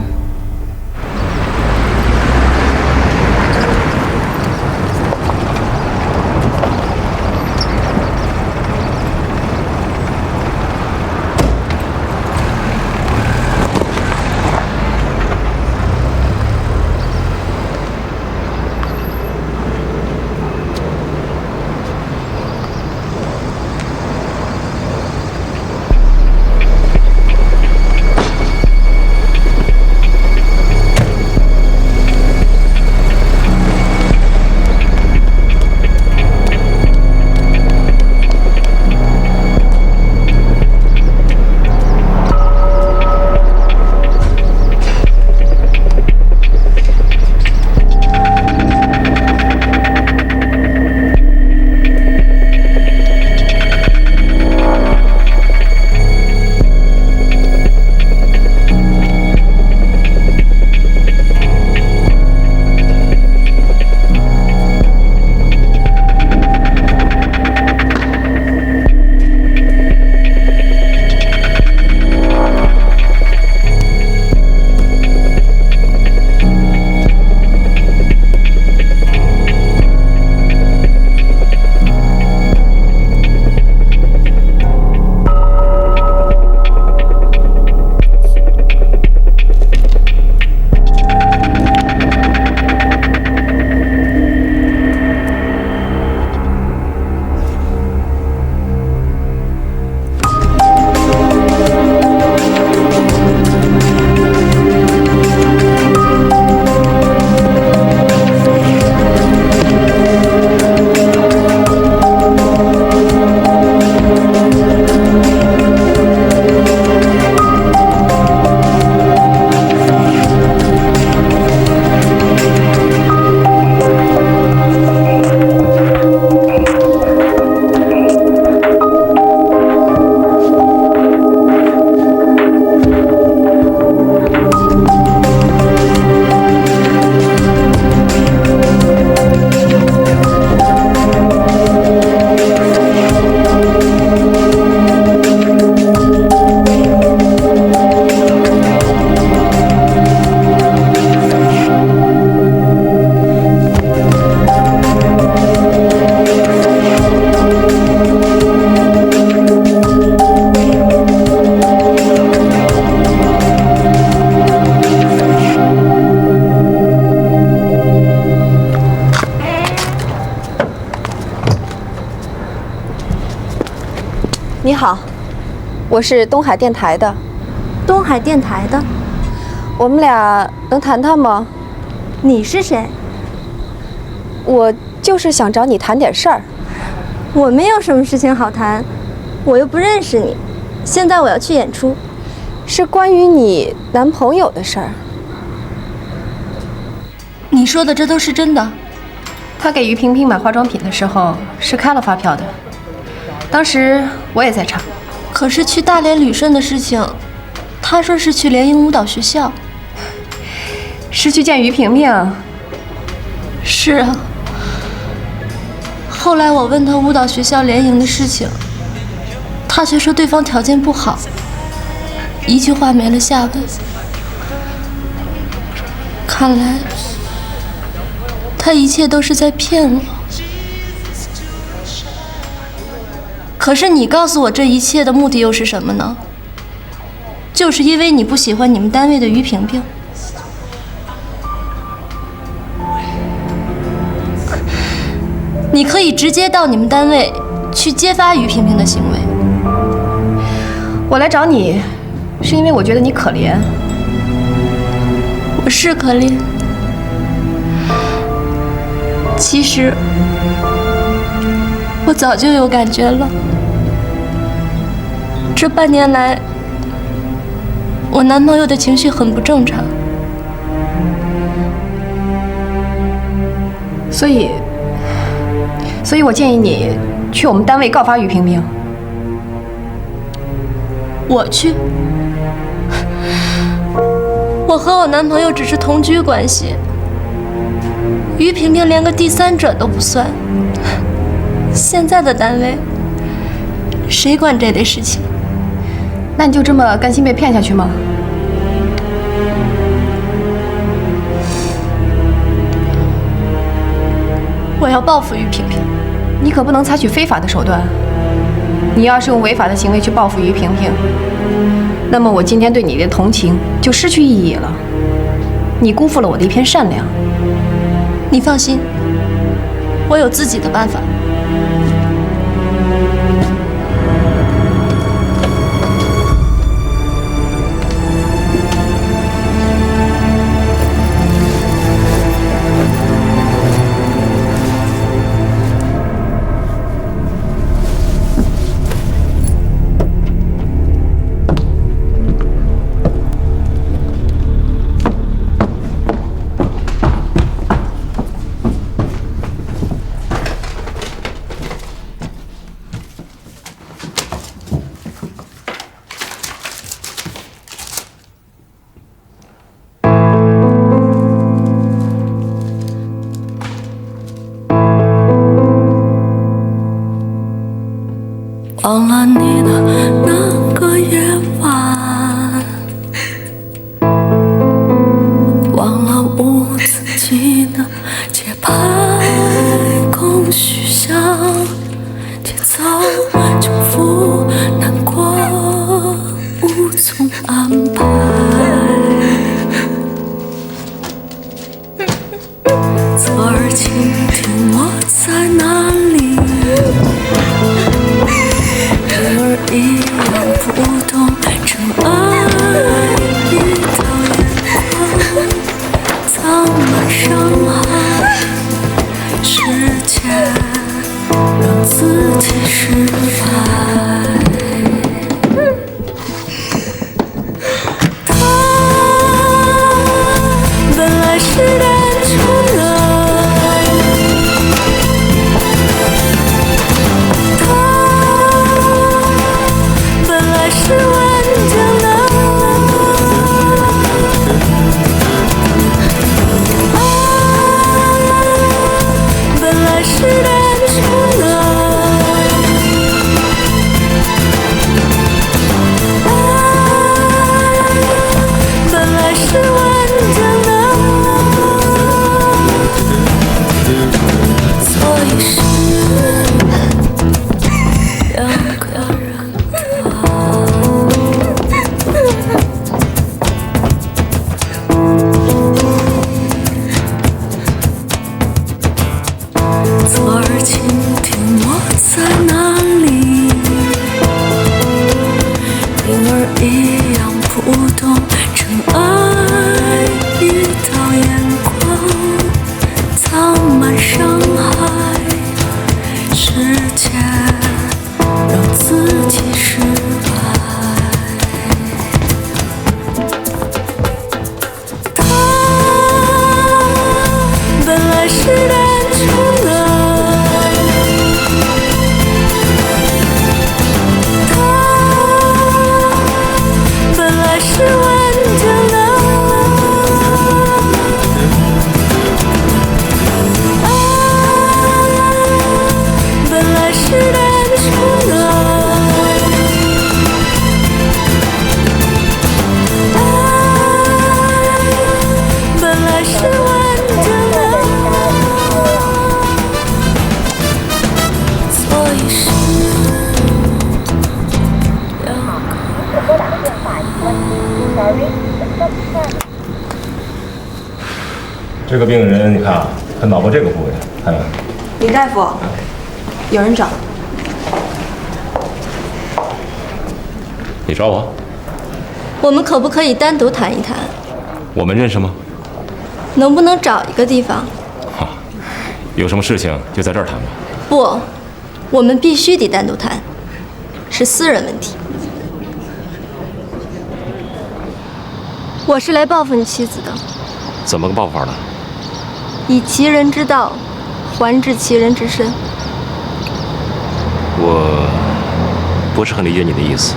你好，我是东海电台的。东海电台的？我们俩能谈谈吗？你是谁？我就是想找你谈点事儿。我没有什么事情好谈，我又不认识你。现在我要去演出，是关于你男朋友的事儿。你说的这都是真的？他给于萍萍买化妆品的时候是开了发票的，当时我也在场。可是去大连旅顺的事情，他说是去联营舞蹈学校，是去见于萍萍。是啊。后来我问他舞蹈学校联营的事情，他却说对方条件不好，一句话没了下文。看来他一切都是在骗我。可是你告诉我这一切的目的又是什么呢？就就是因为你不喜欢你们单位的于萍萍。你可以直接到你们单位去揭发于萍萍的行为。我来找你，是因为我觉得你可怜。我是可怜，其实我早就有感觉了。这半年来，我男朋友的情绪很不正常，所以我建议你去我们单位告发于萍萍。我去？我和我男朋友只是同居关系，于萍萍连个第三者都不算。现在的单位，谁管这类事情？那你就这么甘心被骗下去吗？我要报复于萍萍。你可不能采取非法的手段。你要是用违法的行为去报复于萍萍，那么我今天对你的同情就失去意义了。你辜负了我的一片善良。你放心，我有自己的办法。忘了你的那个夜晚，忘了无自己的节拍，空虚像节奏重复，难过无从安排。侧耳倾听我在哪里，一样不懂真爱一道眼光，藏满伤害，世界让自己失败。他本来是单纯的，是完整的爱，本来是单纯的爱，本来是完整的，所以是两个人。侧耳倾听我在哪里，婴儿一样不懂真爱一道眼光，藏满伤害，世界让自己失败。他本来是单纯的，是完整的爱，本来是这个病人你看啊，他脑部这个部位，看看。李大夫，有人找。你找我？我们可不可以单独谈一谈？我们认识吗？能不能找一个地方？有什么事情就在这儿谈吧。不，我们必须得单独谈，是私人问题。我是来报复你妻子的。怎么个报复法呢？以其人之道，还治其人之身。我不是很理解你的意思。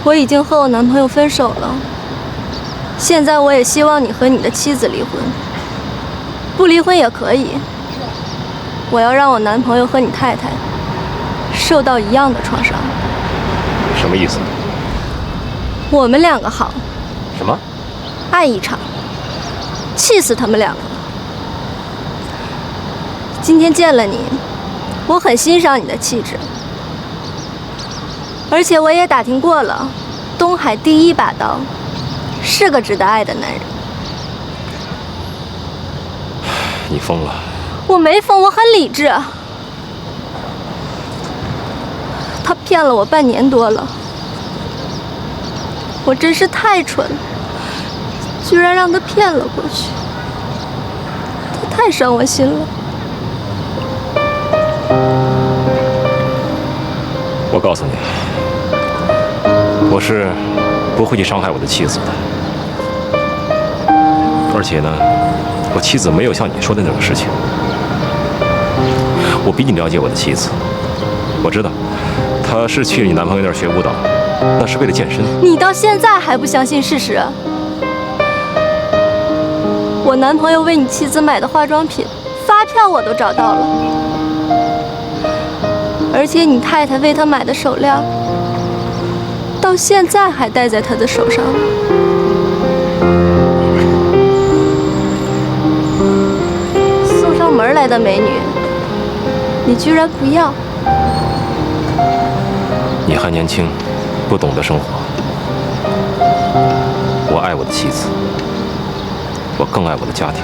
我已经和我男朋友分手了，现在我也希望你和你的妻子离婚，不离婚也可以。我要让我男朋友和你太太受到一样的创伤。什么意思？我们两个好，什么？爱一场，气死他们两个。今天见了你，我很欣赏你的气质。而且我也打听过了，东海第一把刀，是个值得爱的男人。你疯了！我没疯，我很理智。他骗了我半年多了，我真是太蠢了，居然让他骗了过去。他太伤我心了。我告诉你，我是不会去伤害我的妻子的。而且呢，我妻子没有像你说的那种事情。我比你了解我的妻子，我知道，她是去你男朋友那儿学舞蹈，那是为了健身。你到现在还不相信事实？我男朋友为你妻子买的化妆品，发票我都找到了。而且你太太为他买的手链，到现在还戴在他的手上。送上门来的美女，你居然不要？你还年轻，不懂得生活。我爱我的妻子，我更爱我的家庭。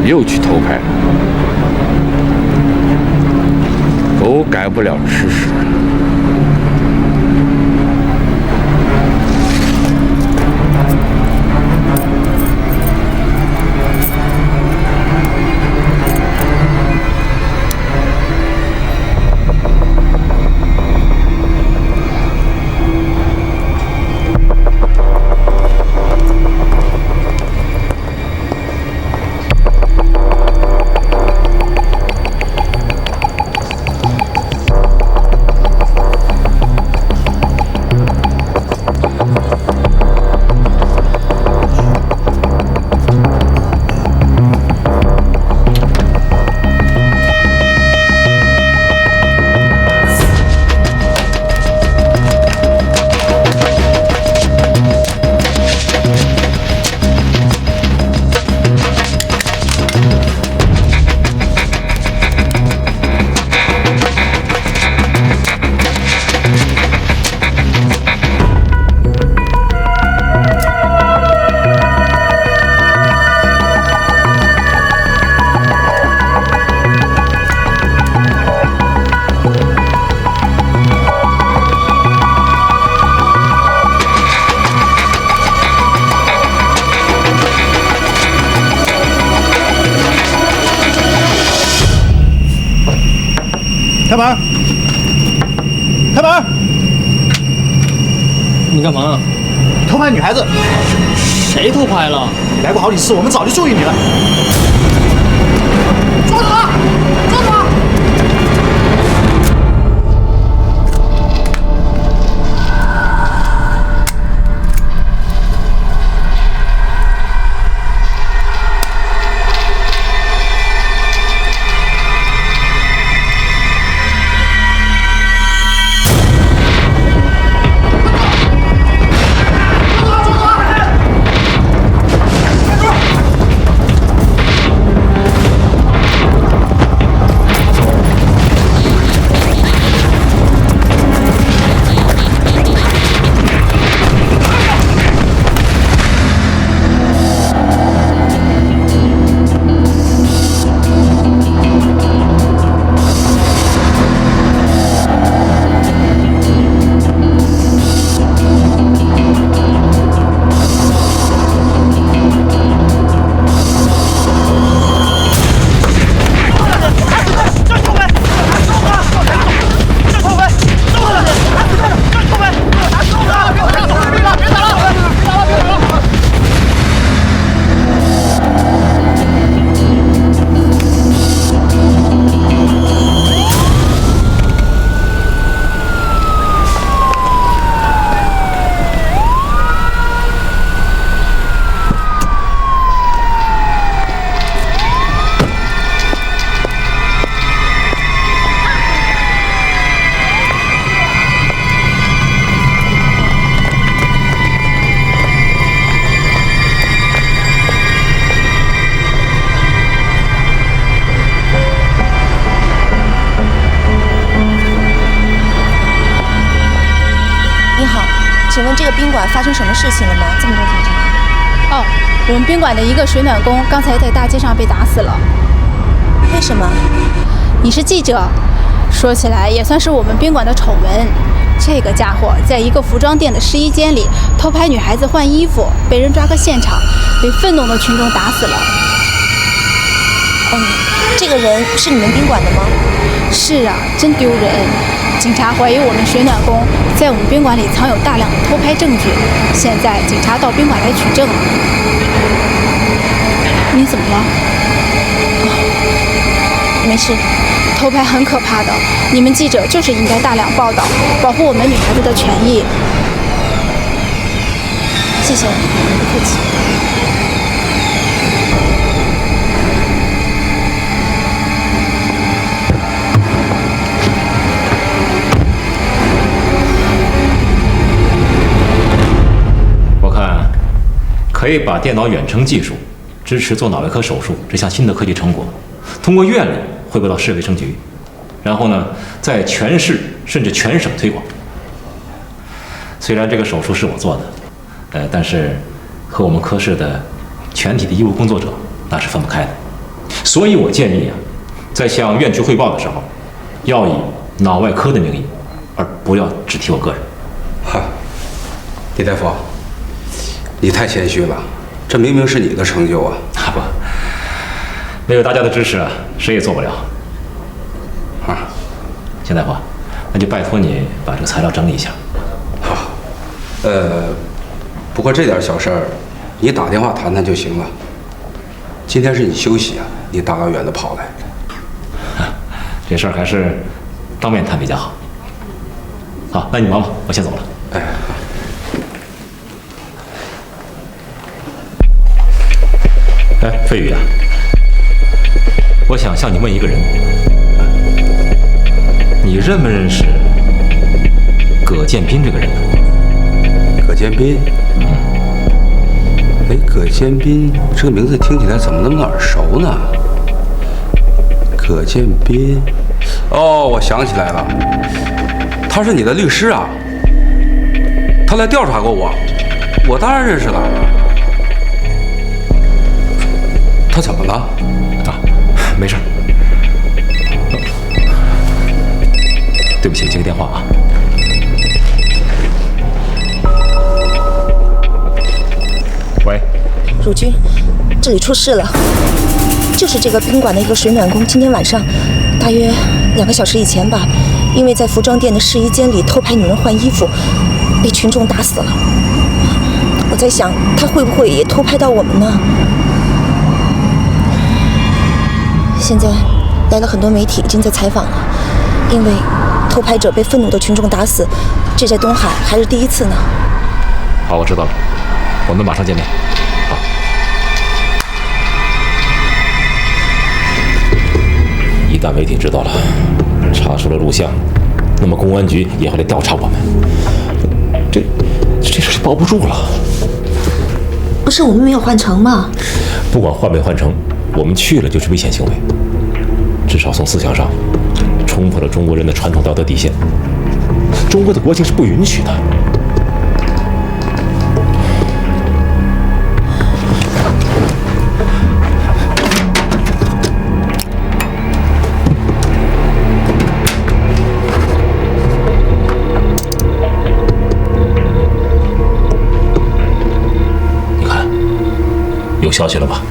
又去偷拍了，狗改不了吃屎。开门！开门！你干嘛？偷拍女孩子。谁偷拍了？你来过好几次，我们早就注意你了。抓住他！抓住他！请问这个宾馆发生什么事情了吗？这么多警察。哦，我们宾馆的一个水暖工刚才在大街上被打死了。为什么？你是记者，说起来也算是我们宾馆的丑闻。这个家伙在一个服装店的试衣间里偷拍女孩子换衣服，被人抓个现场，被愤怒的群众打死了。这个人是你们宾馆的吗？是啊，真丢人。警察怀疑我们水暖工在我们宾馆里藏有大量的偷拍证据，现在警察到宾馆来取证了。你怎么了？没事。偷拍很可怕的，你们记者就是应该大量报道，保护我们女孩子的权益。谢谢，不客气。可以把电脑远程技术支持做脑外科手术这项新的科技成果，通过院里汇报到市卫生局，然后呢，在全市甚至全省推广。虽然这个手术是我做的，但是和我们科室的全体的医务工作者那是分不开的。所以我建议啊，在向院区汇报的时候，要以脑外科的名义，而不要只提我个人。哈，李大夫。你太谦虚了，这明明是你的成就啊！不，没有大家的支持啊，谁也做不了。钱大夫，那就拜托你把这个材料整理一下。好，不过这点小事儿，你打电话谈谈就行了。今天是你休息啊，你大老远的跑来，这事儿还是当面谈比较好。好，那你忙吧，我先走了。哎。哎，飞宇啊，我想向你问一个人，你认不认识葛建斌这个人？葛建斌？哎，葛建斌这个名字听起来怎么那么耳熟呢？葛建斌，哦，我想起来了，他是你的律师啊，他来调查过我，我当然认识了。他怎么了？没事。对不起，接个电话啊。喂，汝君，这里出事了，就是这个宾馆的一个水暖工，今天晚上大约2个小时以前吧，因为在服装店的试衣间里偷拍女人换衣服，被群众打死了。我在想，他会不会也偷拍到我们呢？现在来了很多媒体，已经在采访了。因为偷拍者被愤怒的群众打死，这在东海还是第一次呢。好，我知道了，我们马上见面。好。一旦媒体知道了，查出了录像，那么公安局也会来调查我们。这事就保不住了。不是我们没有换乘吗？不管换没换乘，我们去了就是危险行为，至少从思想上冲破了中国人的传统道德底线。中国的国情是不允许的。你看，有消息了吧？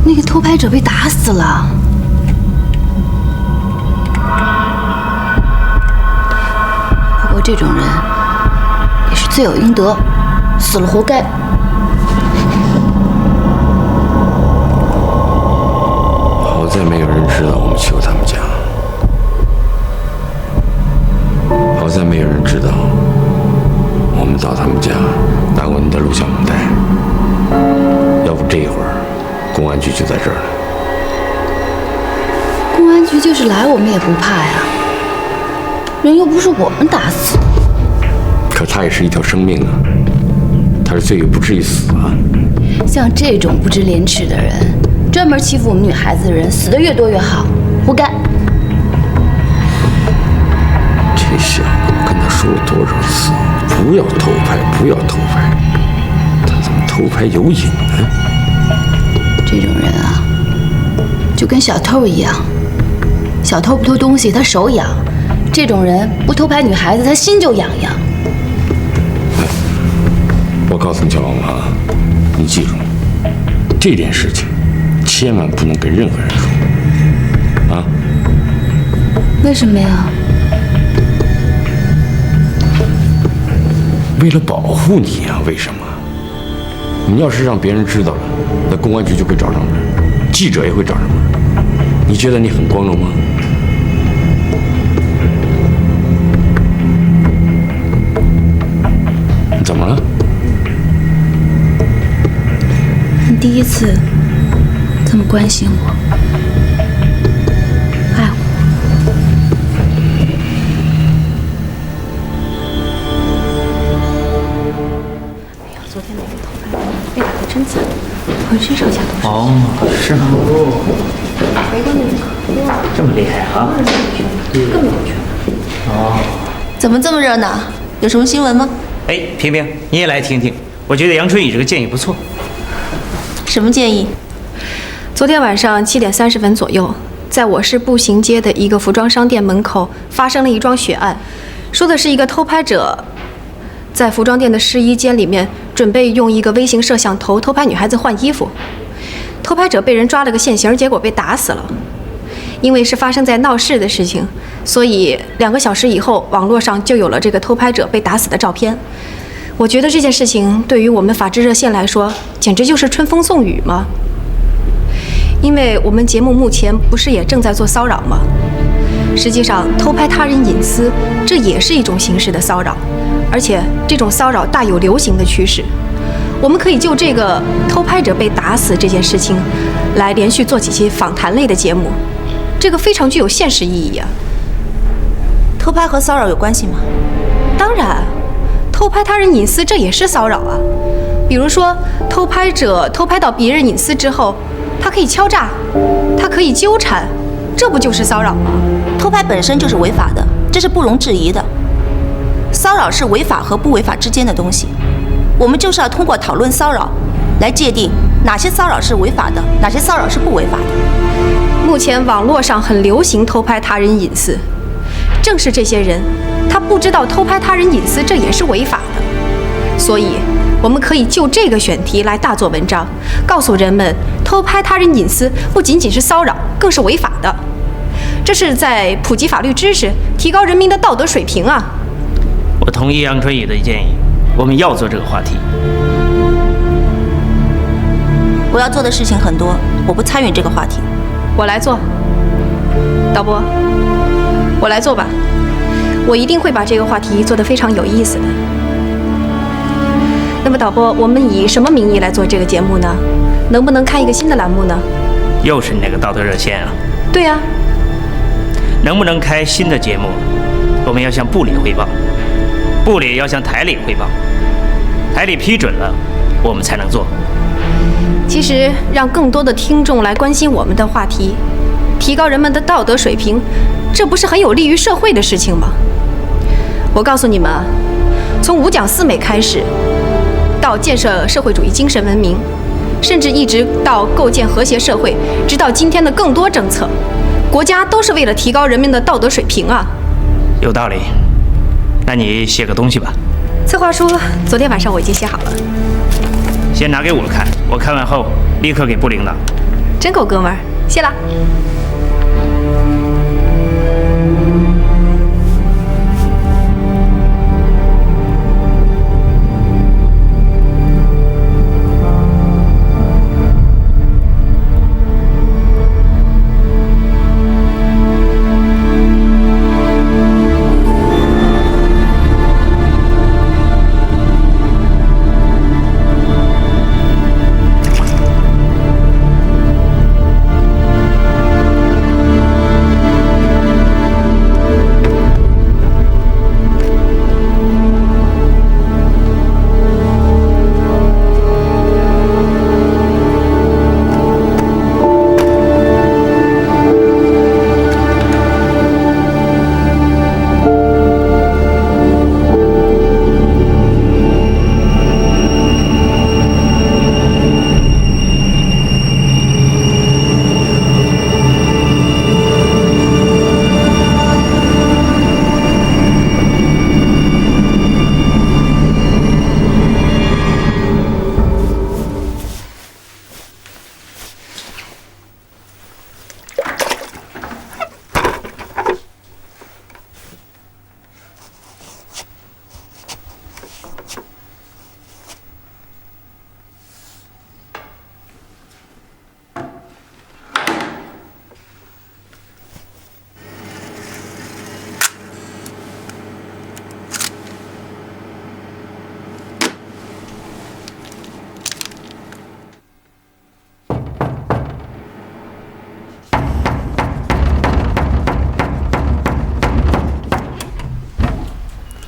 那个偷拍者被打死了。不过这种人也是罪有应得，死了活该。好在没有人知道我们去过他们家，好在没有人知道我们到他们家拿过你的录像母带，要不这一会儿公安局就在这儿了。公安局就是来，我们也不怕呀，人又不是我们打死。可他也是一条生命啊，他是罪有不至于死啊。像这种不知廉耻的人，专门欺负我们女孩子的人，死得越多越好，活该。这小子，我跟他说了多少次，不要偷拍，不要偷拍，他怎么偷拍有瘾呢？这种人啊，就跟小偷一样，小偷不偷东西，他手痒；这种人不偷拍女孩子，他心就痒痒。我告诉你，小王啊，你记住，这件事情千万不能跟任何人说，啊？为什么呀？为了保护你啊！为什么？你要是让别人知道了，那公安局就会找上门，记者也会找上门。你觉得你很光荣吗？你怎么了？你第一次这么关心我，爱我。哎呀，昨天那个偷拍被打得真惨，浑身上下都是。哦，是吗？这么厉害啊？更有趣。哦。怎么这么热闹？有什么新闻吗？哎，萍萍，你也来听听。我觉得杨春雨这个建议不错。什么建议？昨天晚上7点30分左右，在我市步行街的一个服装商店门口发生了一桩血案，说的是一个偷拍者在服装店的试衣间里面准备用一个微型摄像头偷拍女孩子换衣服，偷拍者被人抓了个现行，结果被打死了。因为是发生在闹市的事情，所以2个小时以后，网络上就有了这个偷拍者被打死的照片。我觉得这件事情对于我们法治热线来说，简直就是春风送雨嘛。因为我们节目目前不是也正在做骚扰吗？实际上，偷拍他人隐私，这也是一种形式的骚扰，而且这种骚扰大有流行的趋势。我们可以就这个偷拍者被打死这件事情，来连续做几期访谈类的节目，这个非常具有现实意义啊。偷拍和骚扰有关系吗？当然。偷拍他人隐私，这也是骚扰啊。比如说，偷拍者偷拍到别人隐私之后，他可以敲诈，他可以纠缠，这不就是骚扰吗？偷拍本身就是违法的，这是不容置疑的。骚扰是违法和不违法之间的东西，我们就是要通过讨论骚扰，来界定哪些骚扰是违法的，哪些骚扰是不违法的。目前网络上很流行偷拍他人隐私，正是这些人，他不知道偷拍他人隐私这也是违法的，所以我们可以就这个选题来大做文章，告诉人们偷拍他人隐私不仅仅是骚扰，更是违法的。这是在普及法律知识，提高人民的道德水平啊！我同意杨春雨的建议，我们要做这个话题。我要做的事情很多，我不参与这个话题。我来做。导播，我来做吧，我一定会把这个话题做得非常有意思的。那么导播，我们以什么名义来做这个节目呢？能不能开一个新的栏目呢？又是你那个道德热线啊？对啊。能不能开新的节目？我们要向部里汇报，部里要向台里汇报，台里批准了，我们才能做。其实，让更多的听众来关心我们的话题，提高人们的道德水平，这不是很有利于社会的事情吗？我告诉你们啊，从五讲四美开始，到建设社会主义精神文明，甚至一直到构建和谐社会，直到今天的更多政策，国家都是为了提高人民的道德水平啊。有道理，那你写个东西吧。策划书昨天晚上我已经写好了，先拿给我看，我看完后立刻给部领导。真够哥们儿，谢了。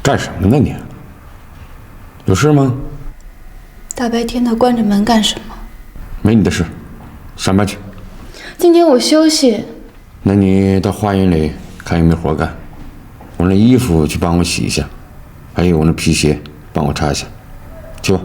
干什么呢你？有事吗？大白天的关着门干什么？没你的事，上班去。今天我休息。那你到花园里看有没有活干。我那衣服去帮我洗一下，还有我那皮鞋帮我擦一下，去吧。